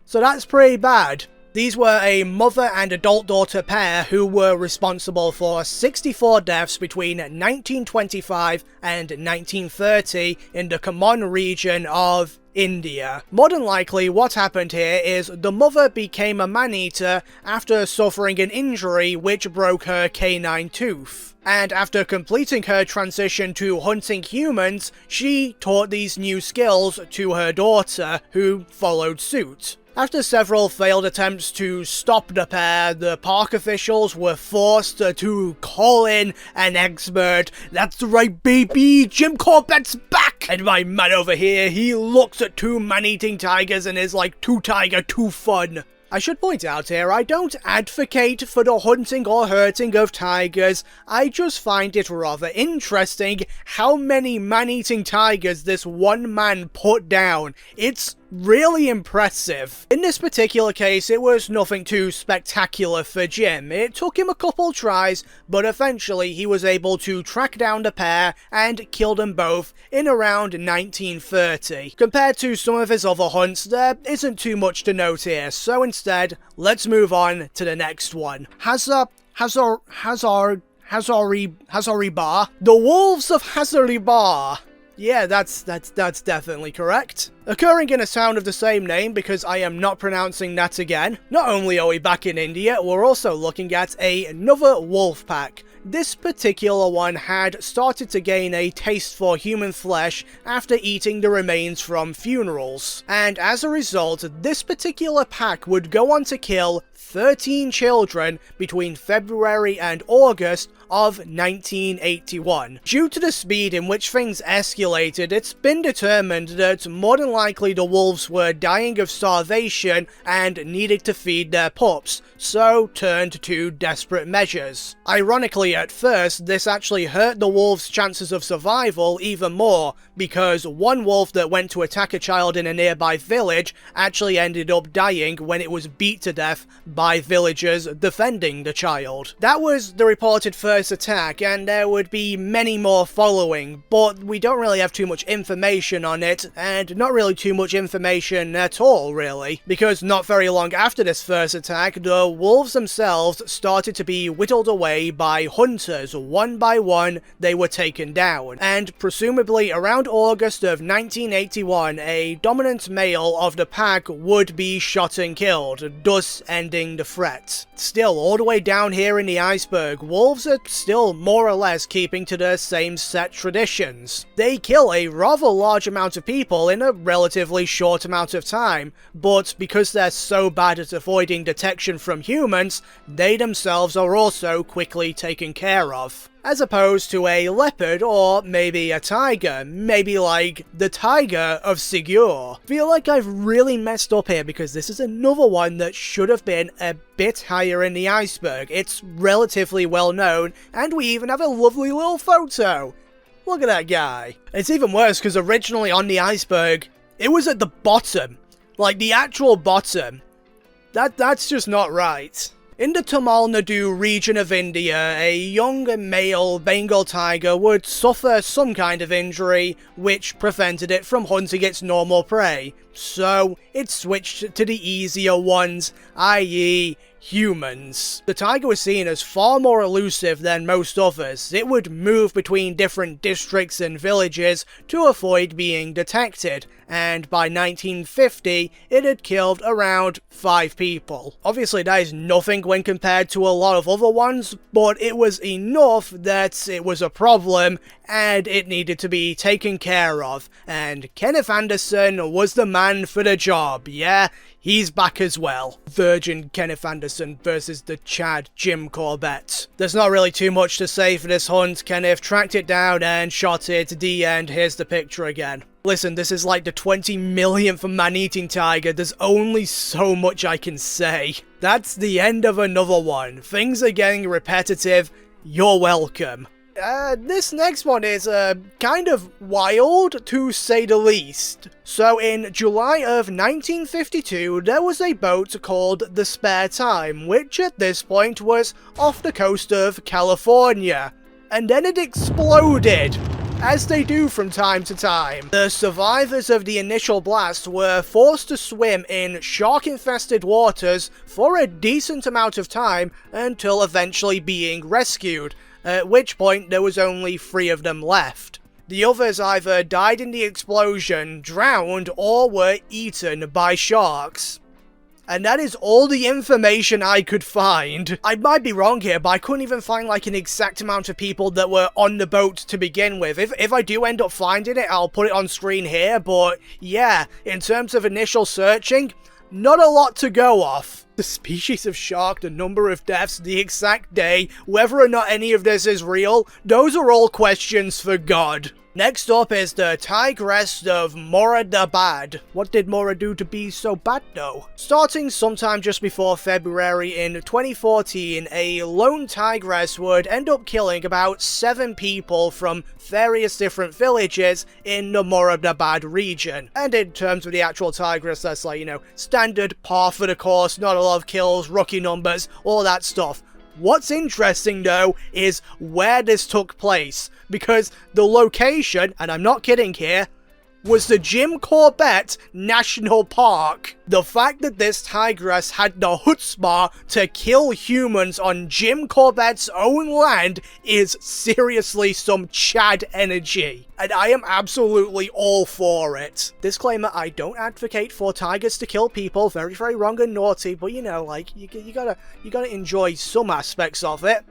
So that's pretty bad. These were a mother and adult-daughter pair who were responsible for 64 deaths between 1925 and 1930 in the Common region of India. More than likely, what happened here is the mother became a man-eater after suffering an injury which broke her canine tooth. And after completing her transition to hunting humans, she taught these new skills to her daughter, who followed suit. After several failed attempts to stop the pair, the park officials were forced to call in an expert. That's right, baby, Jim Corbett's back! And my man over here, he looks at 2 man-eating tigers and is like, too tiger, too fun. I should point out here, I don't advocate for the hunting or hurting of tigers, I just find it rather interesting how many man-eating tigers this one man put down. It's really impressive. In this particular case, it was nothing too spectacular for Jim. It took him a couple tries, but eventually he was able to track down the pair and kill them both in around 1930. Compared to some of his other hunts, there isn't too much to note here, so instead, let's move on to the next one. Hazaribagh. The Wolves of Hazaribagh. Yeah, that's definitely correct. Occurring in a town of the same name, because I am not pronouncing that again. Not only are we back in India, we're also looking at another wolf pack. This particular one had started to gain a taste for human flesh after eating the remains from funerals. And as a result, this particular pack would go on to kill 13 children between February and August of 1981. Due to the speed in which things escalated, it's been determined that more than likely the wolves were dying of starvation and needed to feed their pups, so turned to desperate measures. Ironically, at first, this actually hurt the wolves' chances of survival even more, because one wolf that went to attack a child in a nearby village actually ended up dying when it was beat to death by villagers defending the child. That was the reported first attack, and there would be many more following, but we don't really have too much information on it, and not really too much information at all, really, because not very long after this first attack, the wolves themselves started to be whittled away by hunters. One by one, they were taken down, and presumably around August of 1981, a dominant male of the pack would be shot and killed, thus ending the threat. Still, all the way down here in the Iceberg, wolves are still more or less keeping to their same set traditions. They kill a rather large amount of people in a relatively short amount of time, but because they're so bad at avoiding detection from humans, they themselves are also quickly taken care of. As opposed to a leopard or maybe a tiger, maybe like the Tiger of Segur. Feel like I've really messed up here because this is another one that should have been a bit higher in the Iceberg. It's relatively well known, and we even have a lovely little photo. Look at that guy. It's even worse because originally on the Iceberg, it was at the bottom. Like the actual bottom. That's just not right. In the Tamil Nadu region of India, a young male Bengal tiger would suffer some kind of injury which prevented it from hunting its normal prey, so it switched to the easier ones, i.e. humans. The tiger was seen as far more elusive than most others. It would move between different districts and villages to avoid being detected, and by 1950, it had killed around 5 people. Obviously, that is nothing when compared to a lot of other ones, but it was enough that it was a problem, and it needed to be taken care of, and Kenneth Anderson was the man for the job. Yeah, he's back as well. Virgin Kenneth Anderson versus the Chad Jim Corbett. There's not really too much to say for this hunt. Kenneth tracked it down and shot it. The end. Here's the picture again. Listen, this is like the 20 millionth man-eating tiger. There's only so much I can say. That's the end of another one. Things are getting repetitive. You're welcome. This next one is kind of wild, to say the least. So in July of 1952, there was a boat called the Spare Time, which at this point was off the coast of California. And then it exploded, as they do from time to time. The survivors of the initial blast were forced to swim in shark-infested waters for a decent amount of time until eventually being rescued, at which point there was only 3 of them left. The others either died in the explosion, drowned, or were eaten by sharks. And that is all the information I could find. I might be wrong here, but I couldn't even find like an exact amount of people that were on the boat to begin with. If I do end up finding it, I'll put it on screen here, but yeah, in terms of initial searching, not a lot to go off. The species of shark, the number of deaths, the exact day, whether or not any of this is real, those are all questions for God. Next up is the Tigress of Moradabad. What did Mora do to be so bad though? Starting sometime just before February in 2014, a lone tigress would end up killing about 7 people from various different villages in the Moradabad region. And in terms of the actual tigress, that's like, standard par for the course, not a lot of kills, rookie numbers, all that stuff. What's interesting though is where this took place, because the location, and I'm not kidding here, was the Jim Corbett National Park. The fact that this tigress had the chutzpah to kill humans on Jim Corbett's own land is seriously some Chad energy. And I am absolutely all for it. Disclaimer, I don't advocate for tigers to kill people. Very, very wrong and naughty, but you gotta enjoy some aspects of it.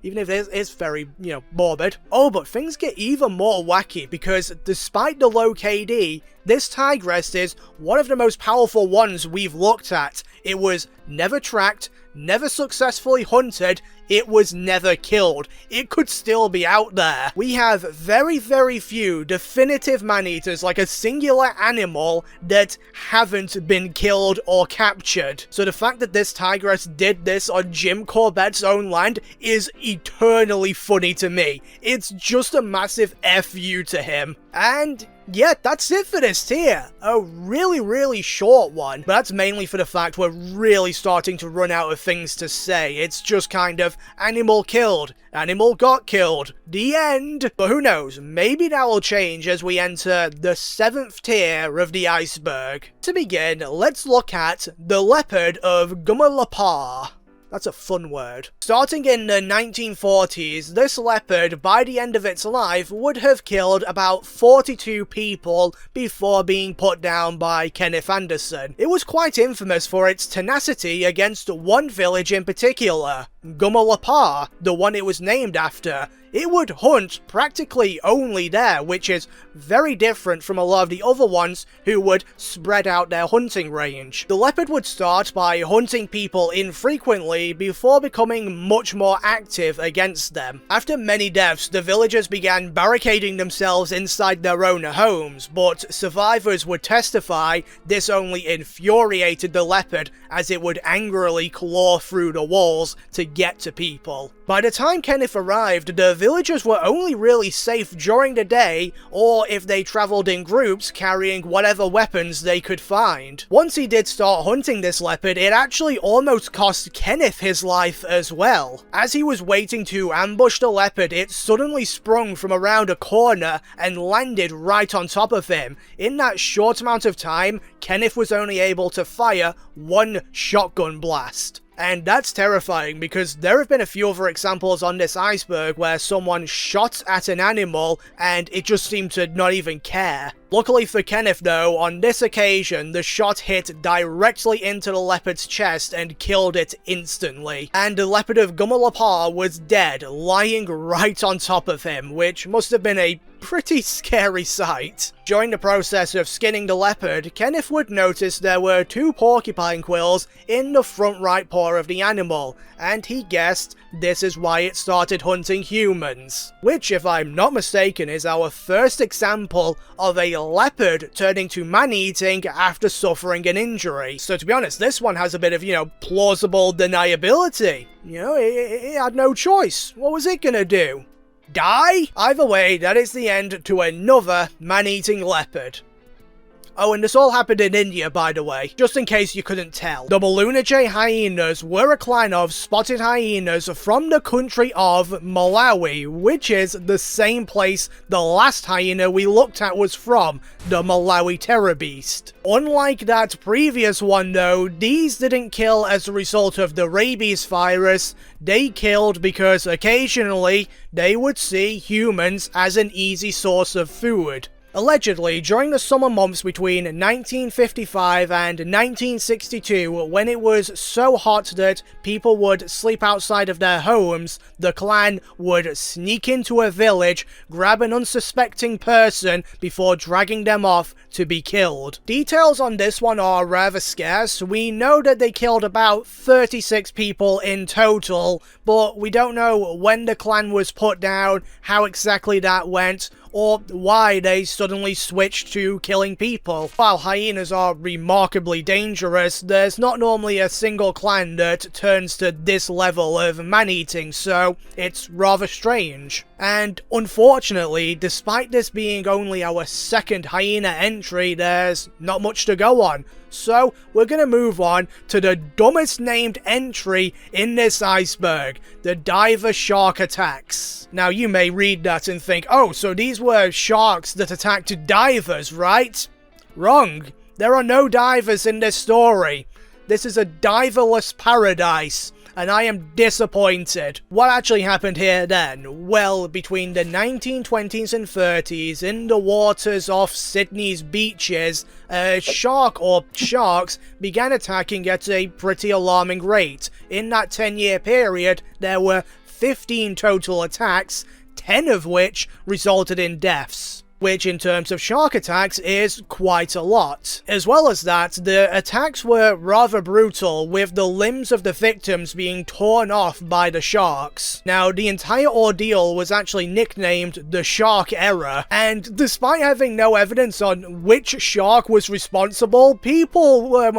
Even if it is very, morbid. Oh, but things get even more wacky, because despite the low KD, this tigress is one of the most powerful ones we've looked at. It was never tracked, never successfully hunted, it was never killed. It could still be out there. We have very, very few definitive man-eaters, like a singular animal, that haven't been killed or captured. So the fact that this tigress did this on Jim Corbett's own land is eternally funny to me. It's just a massive F you to him. And yeah, that's it for this tier. A really, really short one, but that's mainly for the fact we're really starting to run out of things to say. It's just kind of animal killed, animal got killed, the end. But who knows, maybe that will change as we enter the 7th tier of the iceberg. To begin, let's look at the Leopard of Gummalapur. That's a fun word. Starting in the 1940s, this leopard, by the end of its life, would have killed about 42 people before being put down by Kenneth Anderson. It was quite infamous for its tenacity against one village in particular, Gummalapur, the one it was named after. It would hunt practically only there, which is very different from a lot of the other ones who would spread out their hunting range. The leopard would start by hunting people infrequently before becoming much more active against them. After many deaths, the villagers began barricading themselves inside their own homes, but survivors would testify this only infuriated the leopard as it would angrily claw through the walls to get to people. By the time Kenneth arrived, the villagers were only really safe during the day, or if they travelled in groups carrying whatever weapons they could find. Once he did start hunting this leopard, it actually almost cost Kenneth his life as well. As he was waiting to ambush the leopard, it suddenly sprung from around a corner and landed right on top of him. In that short amount of time, Kenneth was only able to fire 1 shotgun blast. And that's terrifying, because there have been a few other examples on this iceberg where someone shot at an animal and it just seemed to not even care. Luckily for Kenneth though, on this occasion, the shot hit directly into the leopard's chest and killed it instantly. And the Leopard of Gummalapur was dead, lying right on top of him, which must have been a pretty scary sight. During the process of skinning the leopard, Kenneth would notice there were 2 porcupine quills in the front right paw of the animal, and he guessed this is why it started hunting humans. Which, if I'm not mistaken, is our first example of a leopard turning to man-eating after suffering an injury. So to be honest, this one has a bit of, plausible deniability. It had no choice. What was it gonna do? Die? Either way, that is the end to another man-eating leopard. Oh, and this all happened in India, by the way, just in case you couldn't tell. The Mulanje hyenas were a clan of spotted hyenas from the country of Malawi, which is the same place the last hyena we looked at was from, the Malawi terror beast. Unlike that previous one though, these didn't kill as a result of the rabies virus, they killed because occasionally they would see humans as an easy source of food. Allegedly, during the summer months between 1955 and 1962, when it was so hot that people would sleep outside of their homes, the clan would sneak into a village, grab an unsuspecting person before dragging them off to be killed. Details on this one are rather scarce. We know that they killed about 36 people in total, but we don't know when the clan was put down, how exactly that went, or why they suddenly switched to killing people. While hyenas are remarkably dangerous, there's not normally a single clan that turns to this level of man-eating, so it's rather strange. And unfortunately, despite this being only our second hyena entry, there's not much to go on. So we're gonna move on to the dumbest named entry in this iceberg, the diver shark attacks. Now you may read that and think, oh, so these were sharks that attacked divers, right? Wrong. There are no divers in this story. This is a diverless paradise, and I am disappointed. What actually happened here then? Well, between the 1920s and 30s, in the waters off Sydney's beaches, a shark or sharks began attacking at a pretty alarming rate. In that 10-year period, there were 15 total attacks, 10 of which resulted in deaths, which in terms of shark attacks is quite a lot. As well as that, the attacks were rather brutal, with the limbs of the victims being torn off by the sharks. Now, the entire ordeal was actually nicknamed the Shark Era, and despite having no evidence on which shark was responsible, people were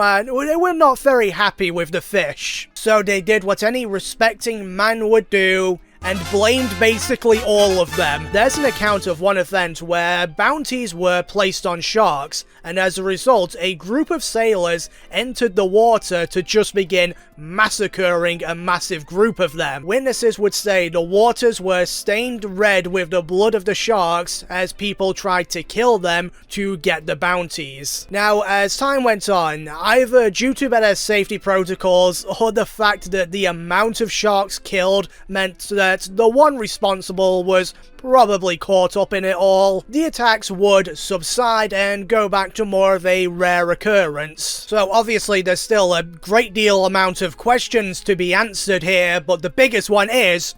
not very happy with the fish. So they did what any respecting man would do, and blamed basically all of them. There's an account of one event where bounties were placed on sharks, and as a result, a group of sailors entered the water to just begin massacring a massive group of them. Witnesses would say the waters were stained red with the blood of the sharks as people tried to kill them to get the bounties. Now, as time went on, either due to better safety protocols or the fact that the amount of sharks killed meant that the one responsible was probably caught up in it all, the attacks would subside and go back to more of a rare occurrence. So obviously there's still a great deal amount of questions to be answered here, but the biggest one is,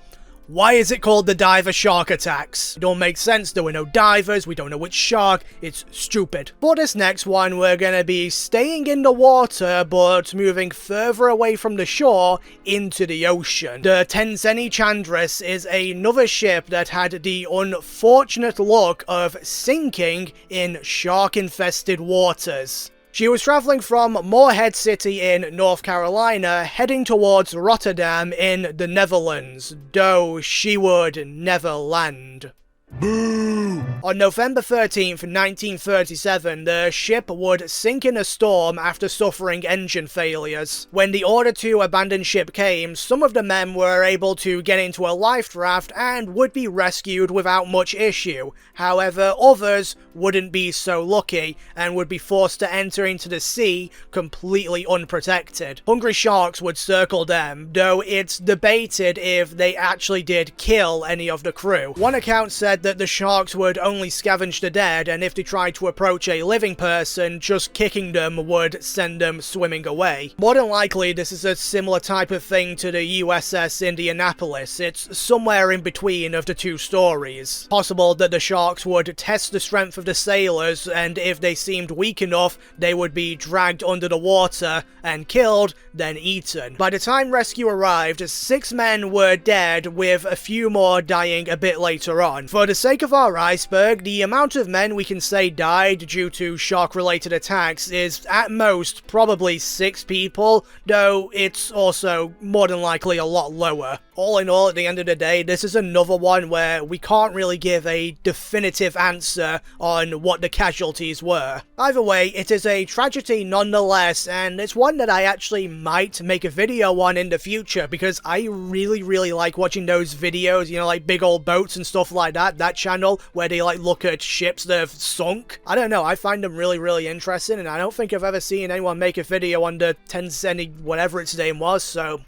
why is it called the diver shark attacks? It don't make sense, there were no divers, we don't know which shark, it's stupid. For this next one, we're gonna be staying in the water, but moving further away from the shore into the ocean. The Tzenny Chandris is another ship that had the unfortunate luck of sinking in shark-infested waters. She was travelling from Moorhead City in North Carolina, heading towards Rotterdam in the Netherlands, though she would never land. Boo! On November 13th, 1937, the ship would sink in a storm after suffering engine failures. When the order to abandon ship came, some of the men were able to get into a life raft and would be rescued without much issue. However, others wouldn't be so lucky and would be forced to enter into the sea completely unprotected. Hungry sharks would circle them, though it's debated if they actually did kill any of the crew. One account said that the sharks would only scavenge the dead, and if they tried to approach a living person, just kicking them would send them swimming away. More than likely, this is a similar type of thing to the USS Indianapolis. It's somewhere in between of the two stories. Possible that the sharks would test the strength of the sailors, and if they seemed weak enough, they would be dragged under the water and killed, then eaten. By the time rescue arrived, 6 men were dead, with a few more dying a bit later on. For the sake of our iceberg, the amount of men we can say died due to shark-related attacks is at most probably 6 people, though it's also more than likely a lot lower. All in all, at the end of the day, this is another one where we can't really give a definitive answer on what the casualties were. Either way, it is a tragedy nonetheless, and it's one that I actually might make a video on in the future, because I really like watching those videos, you know, like big old boats and stuff like that channel, where they like look at ships that have sunk. I don't know, I find them really interesting, and I don't think I've ever seen anyone make a video on the Tzenny whatever its name was, so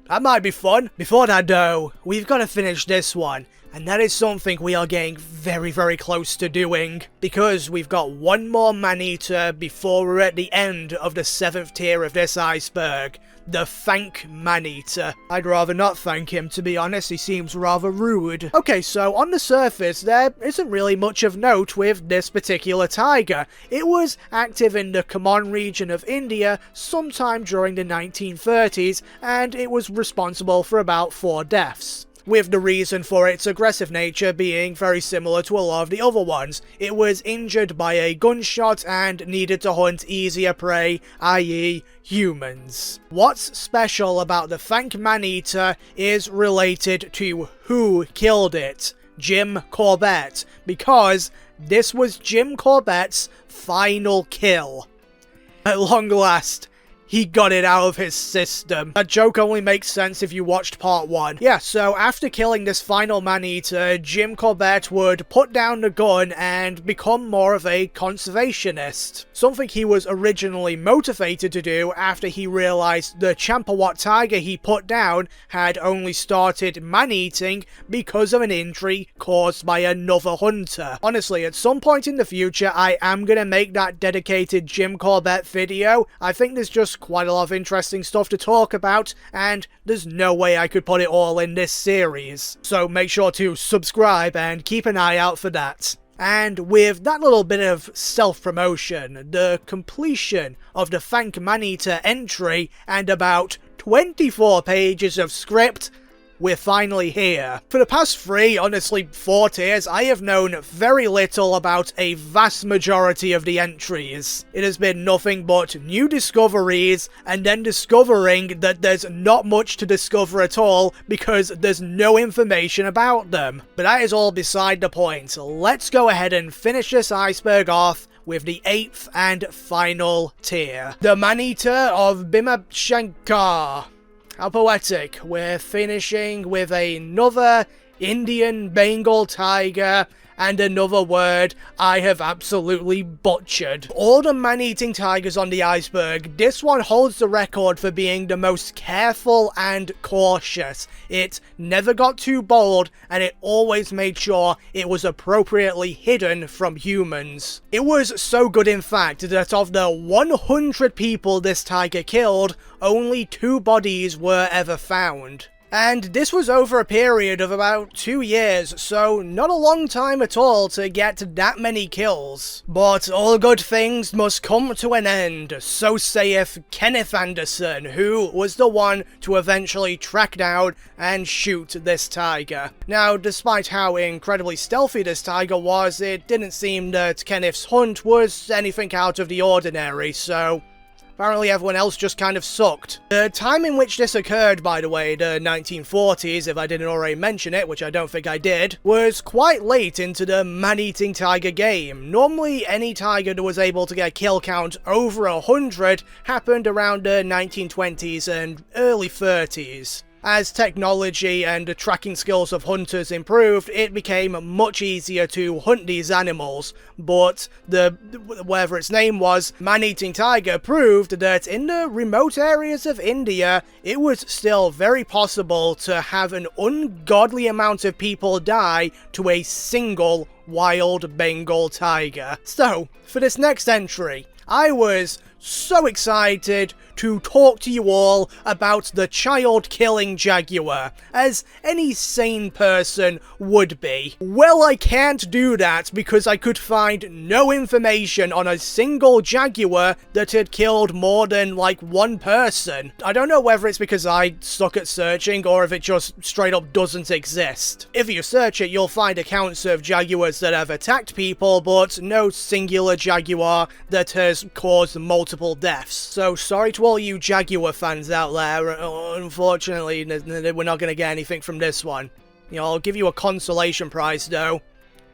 that might be fun. Before that though, we've got to finish this one, and that is something we are getting very close to doing, because we've got one more man-eater before we're at the end of the 7th tier of this iceberg. The Thank Man-Eater. I'd rather not thank him, to be honest, he seems rather rude. Okay, so on the surface, there isn't really much of note with this particular tiger. It was active in the Common region of India sometime during the 1930s, and it was responsible for about 4 deaths. with the reason for its aggressive nature being very similar to a lot of the other ones. It was injured by a gunshot and needed to hunt easier prey, i.e. humans. What's special about the Thank Man-Eater is related to who killed it. Jim Corbett, because this was Jim Corbett's final kill. At long last, he got it out of his system. That joke only makes sense if you watched part 1. Yeah, so after killing this final man-eater, Jim Corbett would put down the gun and become more of a conservationist. Something he was originally motivated to do after he realized the Champawat tiger he put down had only started man-eating because of an injury caused by another hunter. Honestly, at some point in the future, I am gonna make that dedicated Jim Corbett video. I think there's just quite a lot of interesting stuff to talk about, and there's no way I could put it all in this series. So make sure to subscribe and keep an eye out for that. And with that little bit of self-promotion, the completion of the Thank Man-Eater entry, and about 24 pages of script, we're finally here. For the past 3, honestly 4 tiers, I have known very little about a vast majority of the entries. It has been nothing but new discoveries, and then discovering that there's not much to discover at all because there's no information about them. But that is all beside the point. Let's go ahead and finish this iceberg off with the 8th and final tier. The Man-Eater of Bhimashankar. How poetic. We're finishing with another Indian Bengal tiger and another word I have absolutely butchered. All the man-eating tigers on the iceberg, this one holds the record for being the most careful and cautious. It never got too bold, and it always made sure it was appropriately hidden from humans. It was so good, in fact, that of the 100 people this tiger killed, only 2 bodies were ever found. And this was over a period of about 2 years, so not a long time at all to get that many kills. But all good things must come to an end, so saith Kenneth Anderson, who was the one to eventually track down and shoot this tiger. Now, despite how incredibly stealthy this tiger was, it didn't seem that Kenneth's hunt was anything out of the ordinary, so apparently everyone else just kind of sucked. The time in which this occurred, by the way, the 1940s, if I didn't already mention it, which I don't think I did, was quite late into the man-eating tiger game. Normally, any tiger that was able to get a kill count over 100 happened around the 1920s and early 30s. As technology and the tracking skills of hunters improved, it became much easier to hunt these animals, but whatever its name was, man-eating tiger proved that in the remote areas of India, it was still very possible to have an ungodly amount of people die to a single wild Bengal tiger. So, for this next entry, I was so excited to talk to you all about the child-killing jaguar, as any sane person would be. Well, I can't do that because I could find no information on a single jaguar that had killed more than, like, 1 person. I don't know whether it's because I suck at searching or if it just straight up doesn't exist. If you search it, you'll find accounts of jaguars that have attacked people, but no singular jaguar that has caused multiple deaths. So sorry to all you jaguar fans out there, unfortunately we're not going to get anything from this one. You know, I'll give you a consolation prize though.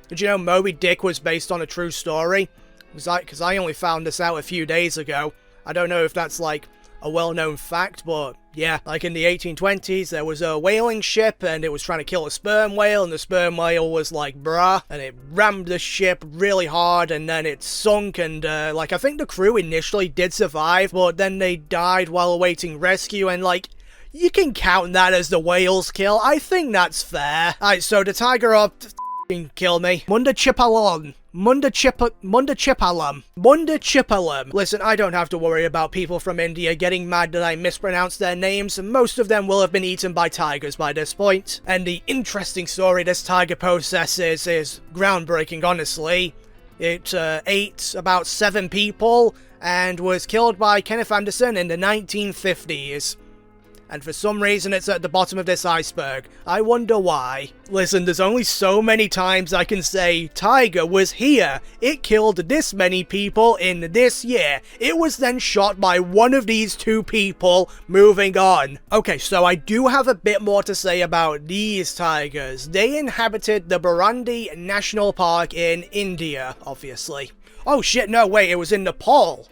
Did you know Moby Dick was based on a true story? Because I only found this out a few days ago. I don't know if that's like a well-known fact, but yeah, like in the 1820s, there was a whaling ship, and it was trying to kill a sperm whale, and the sperm whale was like, bruh, and it rammed the ship really hard, and then it sunk, and like, I think the crew initially did survive, but then they died while awaiting rescue, and like, you can count that as the whale's kill. I think that's fair. Alright, so the tiger of... kill me. Mundachipallam. Mundachipallam. Listen, I don't have to worry about people from India getting mad that I mispronounced their names. Most of them will have been eaten by tigers by this point. And the interesting story this tiger possesses is groundbreaking, honestly. It ate about 7 people and was killed by Kenneth Anderson in the 1950s. and for some reason it's at the bottom of this iceberg. I wonder why. Listen, there's only so many times I can say, tiger was here, it killed this many people in this year, it was then shot by one of these two people, moving on. Okay, so I do have a bit more to say about these tigers. They inhabited the Burundi National Park in India, obviously. Oh shit, no, wait, it was in Nepal.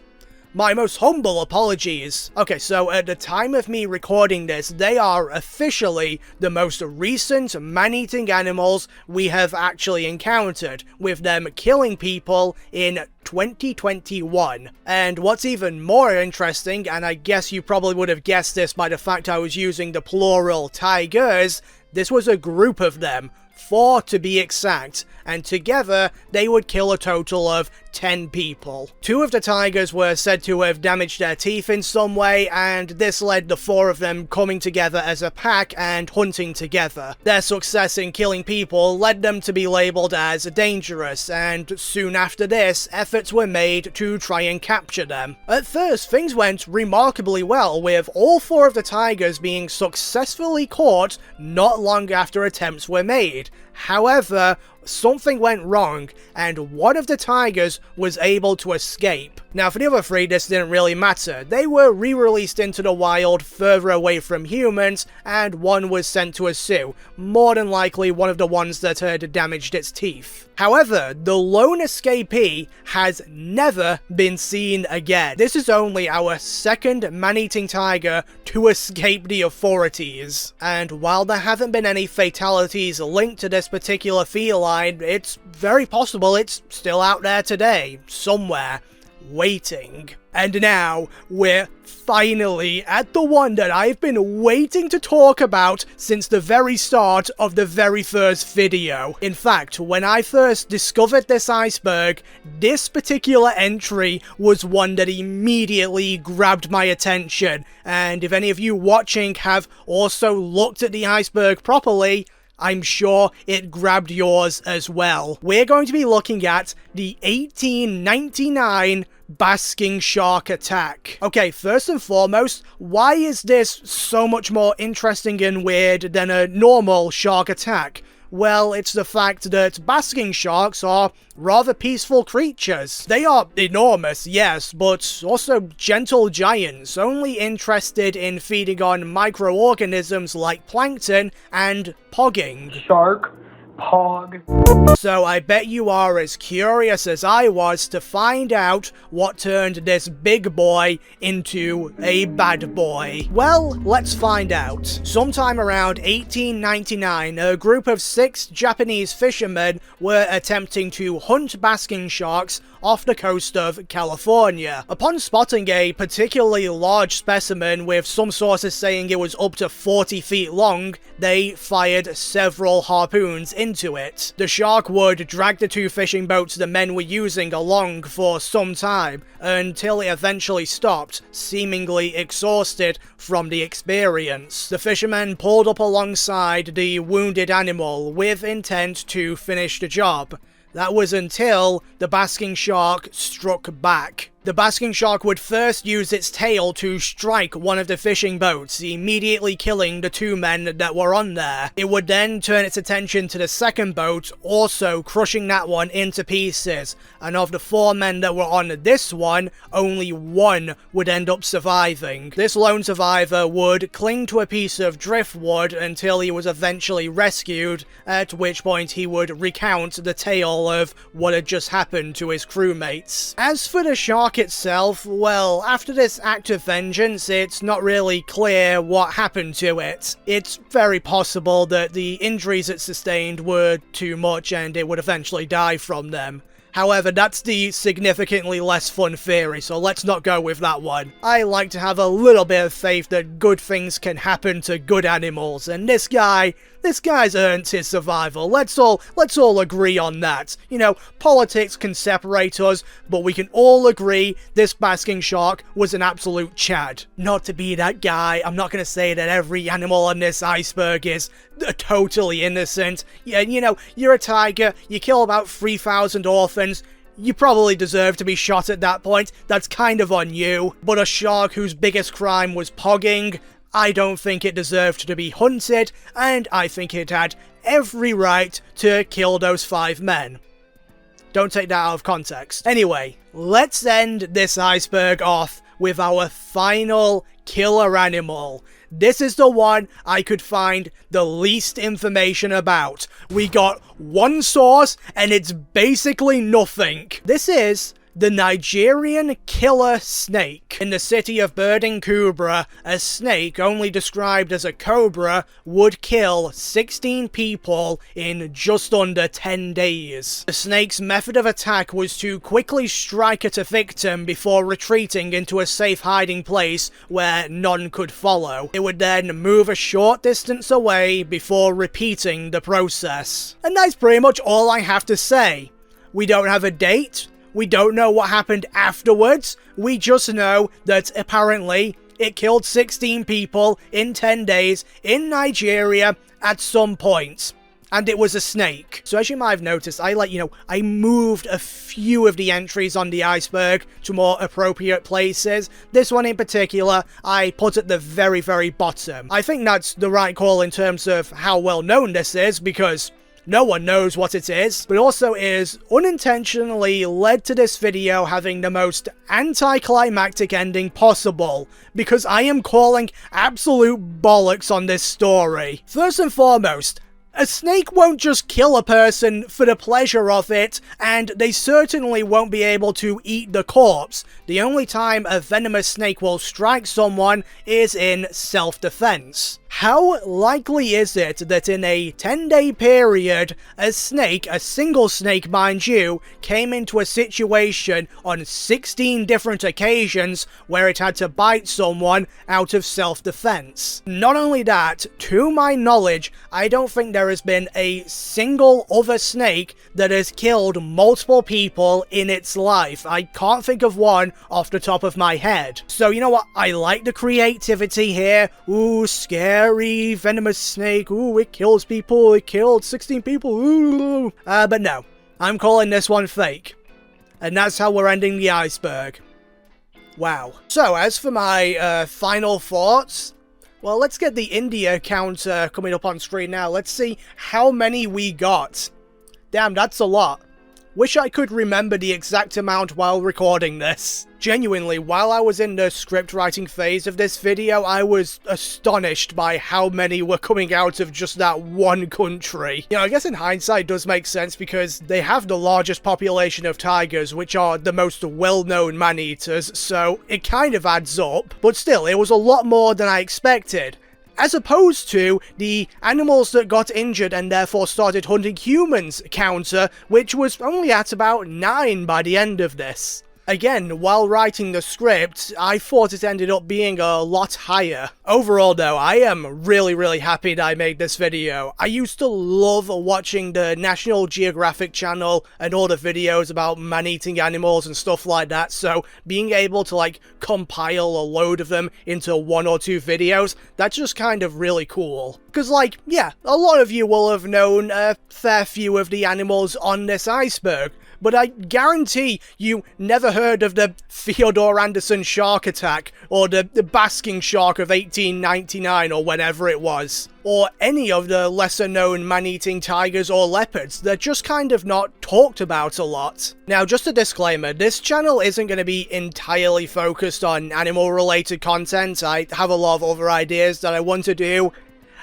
My most humble apologies. Okay, so at the time of me recording this, they are officially the most recent man-eating animals we have actually encountered, with them killing people in 2021. And what's even more interesting, and I guess you probably would have guessed this by the fact I was using the plural tigers, this was a group of them, 4 to be exact, and together they would kill a total of 10 people. 2 of the tigers were said to have damaged their teeth in some way, and this led the 4 of them coming together as a pack and hunting together. Their success in killing people led them to be labelled as dangerous, and soon after this, efforts were made to try and capture them. At first, things went remarkably well, with all 4 of the tigers being successfully caught not long after attempts were made. However, something went wrong, and one of the tigers was able to escape. Now, for the other 3, this didn't really matter. They were re-released into the wild further away from humans, and one was sent to a zoo, more than likely one of the ones that had damaged its teeth. However, the lone escapee has never been seen again. This is only our second man-eating tiger to escape the authorities. And while there haven't been any fatalities linked to this particular feline, it's very possible it's still out there today, somewhere, waiting. And now, we're finally at the one that I've been waiting to talk about since the very start of the very first video. In fact, when I first discovered this iceberg, this particular entry was one that immediately grabbed my attention. And if any of you watching have also looked at the iceberg properly, I'm sure it grabbed yours as well. We're going to be looking at the 1899 Basking shark attack. Okay, first and foremost, why is this so much more interesting and weird than a normal shark attack? Well, it's the fact that basking sharks are rather peaceful creatures. They are enormous, yes, but also gentle giants, only interested in feeding on microorganisms like plankton and pogging. Shark. Pog. So I bet you are as curious as I was to find out what turned this big boy into a bad boy. Well, let's find out. Sometime around 1899, a group of 6 Japanese fishermen were attempting to hunt basking sharks off the coast of California. Upon spotting a particularly large specimen, with some sources saying it was up to 40 feet long, they fired several harpoons into it. The shark would drag the 2 fishing boats the men were using along for some time, until it eventually stopped, seemingly exhausted from the experience. The fishermen pulled up alongside the wounded animal with intent to finish the job. That was until the basking shark struck back. The basking shark would first use its tail to strike one of the fishing boats, immediately killing the 2 men that were on there. It would then turn its attention to the second boat, also crushing that one into pieces. And of the 4 men that were on this one, only 1 would end up surviving. This lone survivor would cling to a piece of driftwood until he was eventually rescued, at which point he would recount the tale of what had just happened to his crewmates. As for the shark itself, well, after this act of vengeance, it's not really clear what happened to it. It's very possible that the injuries it sustained were too much and it would eventually die from them. However, that's the significantly less fun theory, so let's not go with that one. I like to have a little bit of faith that good things can happen to good animals, and this guy's earned his survival. Let's all agree on that. You know, politics can separate us, but we can all agree this basking shark was an absolute chad. Not to be that guy, I'm not going to say that every animal on this iceberg is totally innocent. Yeah, you know, you're a tiger, you kill about 3,000 orphans, you probably deserve to be shot at that point, that's kind of on you. But a shark whose biggest crime was pogging, I don't think it deserved to be hunted, and I think it had every right to kill those 5 men. Don't take that out of context. Anyway, let's end this iceberg off with our final killer animal. This is the one I could find the least information about. We got one source, and it's basically nothing. This is the Nigerian killer snake. In the city of Birding Kubra, a snake, only described as a cobra, would kill 16 people in just under 10 days. The snake's method of attack was to quickly strike at a victim before retreating into a safe hiding place where none could follow. It would then move a short distance away before repeating the process. And that's pretty much all I have to say. We don't have a date. We don't know what happened afterwards. We just know that apparently it killed 16 people in 10 days in Nigeria at some point. And it was a snake. So as you might have noticed, I moved a few of the entries on the iceberg to more appropriate places. This one in particular, I put at the very, very bottom. I think that's the right call in terms of how well known this is, because no one knows what it is, but also is unintentionally led to this video having the most anticlimactic ending possible, because I am calling absolute bollocks on this story. First and foremost, a snake won't just kill a person for the pleasure of it, and they certainly won't be able to eat the corpse. The only time a venomous snake will strike someone is in self-defense. How likely is it that in a 10-day period, a snake, a single snake mind you, came into a situation on 16 different occasions where it had to bite someone out of self-defense? Not only that, to my knowledge, I don't think there has been a single other snake that has killed multiple people in its life. I can't think of one off the top of my head. So you know what? I like the creativity here. Ooh, scary, venomous snake. Ooh, it kills people. It killed 16 people. Ooh. But no, I'm calling this one fake. And that's how we're ending the iceberg. Wow. So, as for my final thoughts, well, let's get the India counter coming up on screen now. Let's see how many we got. Damn, that's a lot. Wish I could remember the exact amount while recording this. Genuinely, while I was in the script writing phase of this video, I was astonished by how many were coming out of just that one country. You know, I guess in hindsight it does make sense because they have the largest population of tigers, which are the most well-known man-eaters, so it kind of adds up. But still, it was a lot more than I expected. As opposed to the animals that got injured and therefore started hunting humans counter, which was only at about 9 by the end of this. Again, while writing the script, I thought it ended up being a lot higher. Overall though, I am really happy that I made this video. I used to love watching the National Geographic channel and all the videos about man-eating animals and stuff like that, so being able to like compile a load of them into 1 or 2 videos, that's just kind of really cool. Because like, yeah, a lot of you will have known a fair few of the animals on this iceberg, but I guarantee you never heard of the Theodore Anderson shark attack, or the Basking shark of 1899 or whenever it was, or any of the lesser known man-eating tigers or leopards. They're just kind of not talked about a lot. Now, just a disclaimer, this channel isn't going to be entirely focused on animal related content. I have a lot of other ideas that I want to do.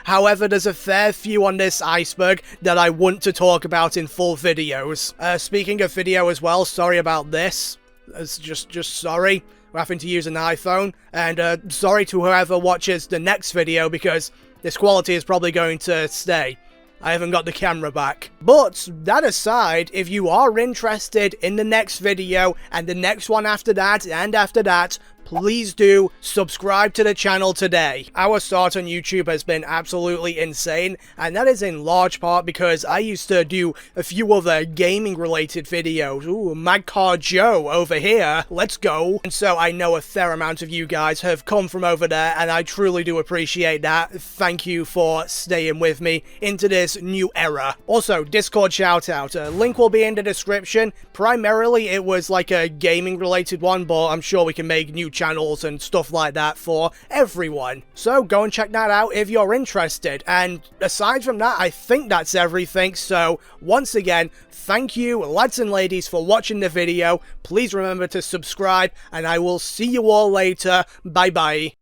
However, there's a fair few on this iceberg that I want to talk about in full videos. Speaking of video as well, sorry about this. It's just sorry. We're having to use an iPhone. And sorry to whoever watches the next video because this quality is probably going to stay. I haven't got the camera back. But that aside, if you are interested in the next video and the next one after that and after that, please do subscribe to the channel today. Our start on YouTube has been absolutely insane, and that is in large part because I used to do a few other gaming related videos. Ooh, Magcar Joe over here, let's go. And so I know a fair amount of you guys have come from over there, and I truly do appreciate that. Thank you for staying with me into this new era. Also, Discord shout out, link will be in the description. Primarily it was like a gaming related one, but I'm sure we can make new channels and stuff like that for everyone. So go and check that out if you're interested. And aside from that, I think that's everything. So once again, thank you lads and ladies for watching the video. Please remember to subscribe and I will see you all later. Bye bye.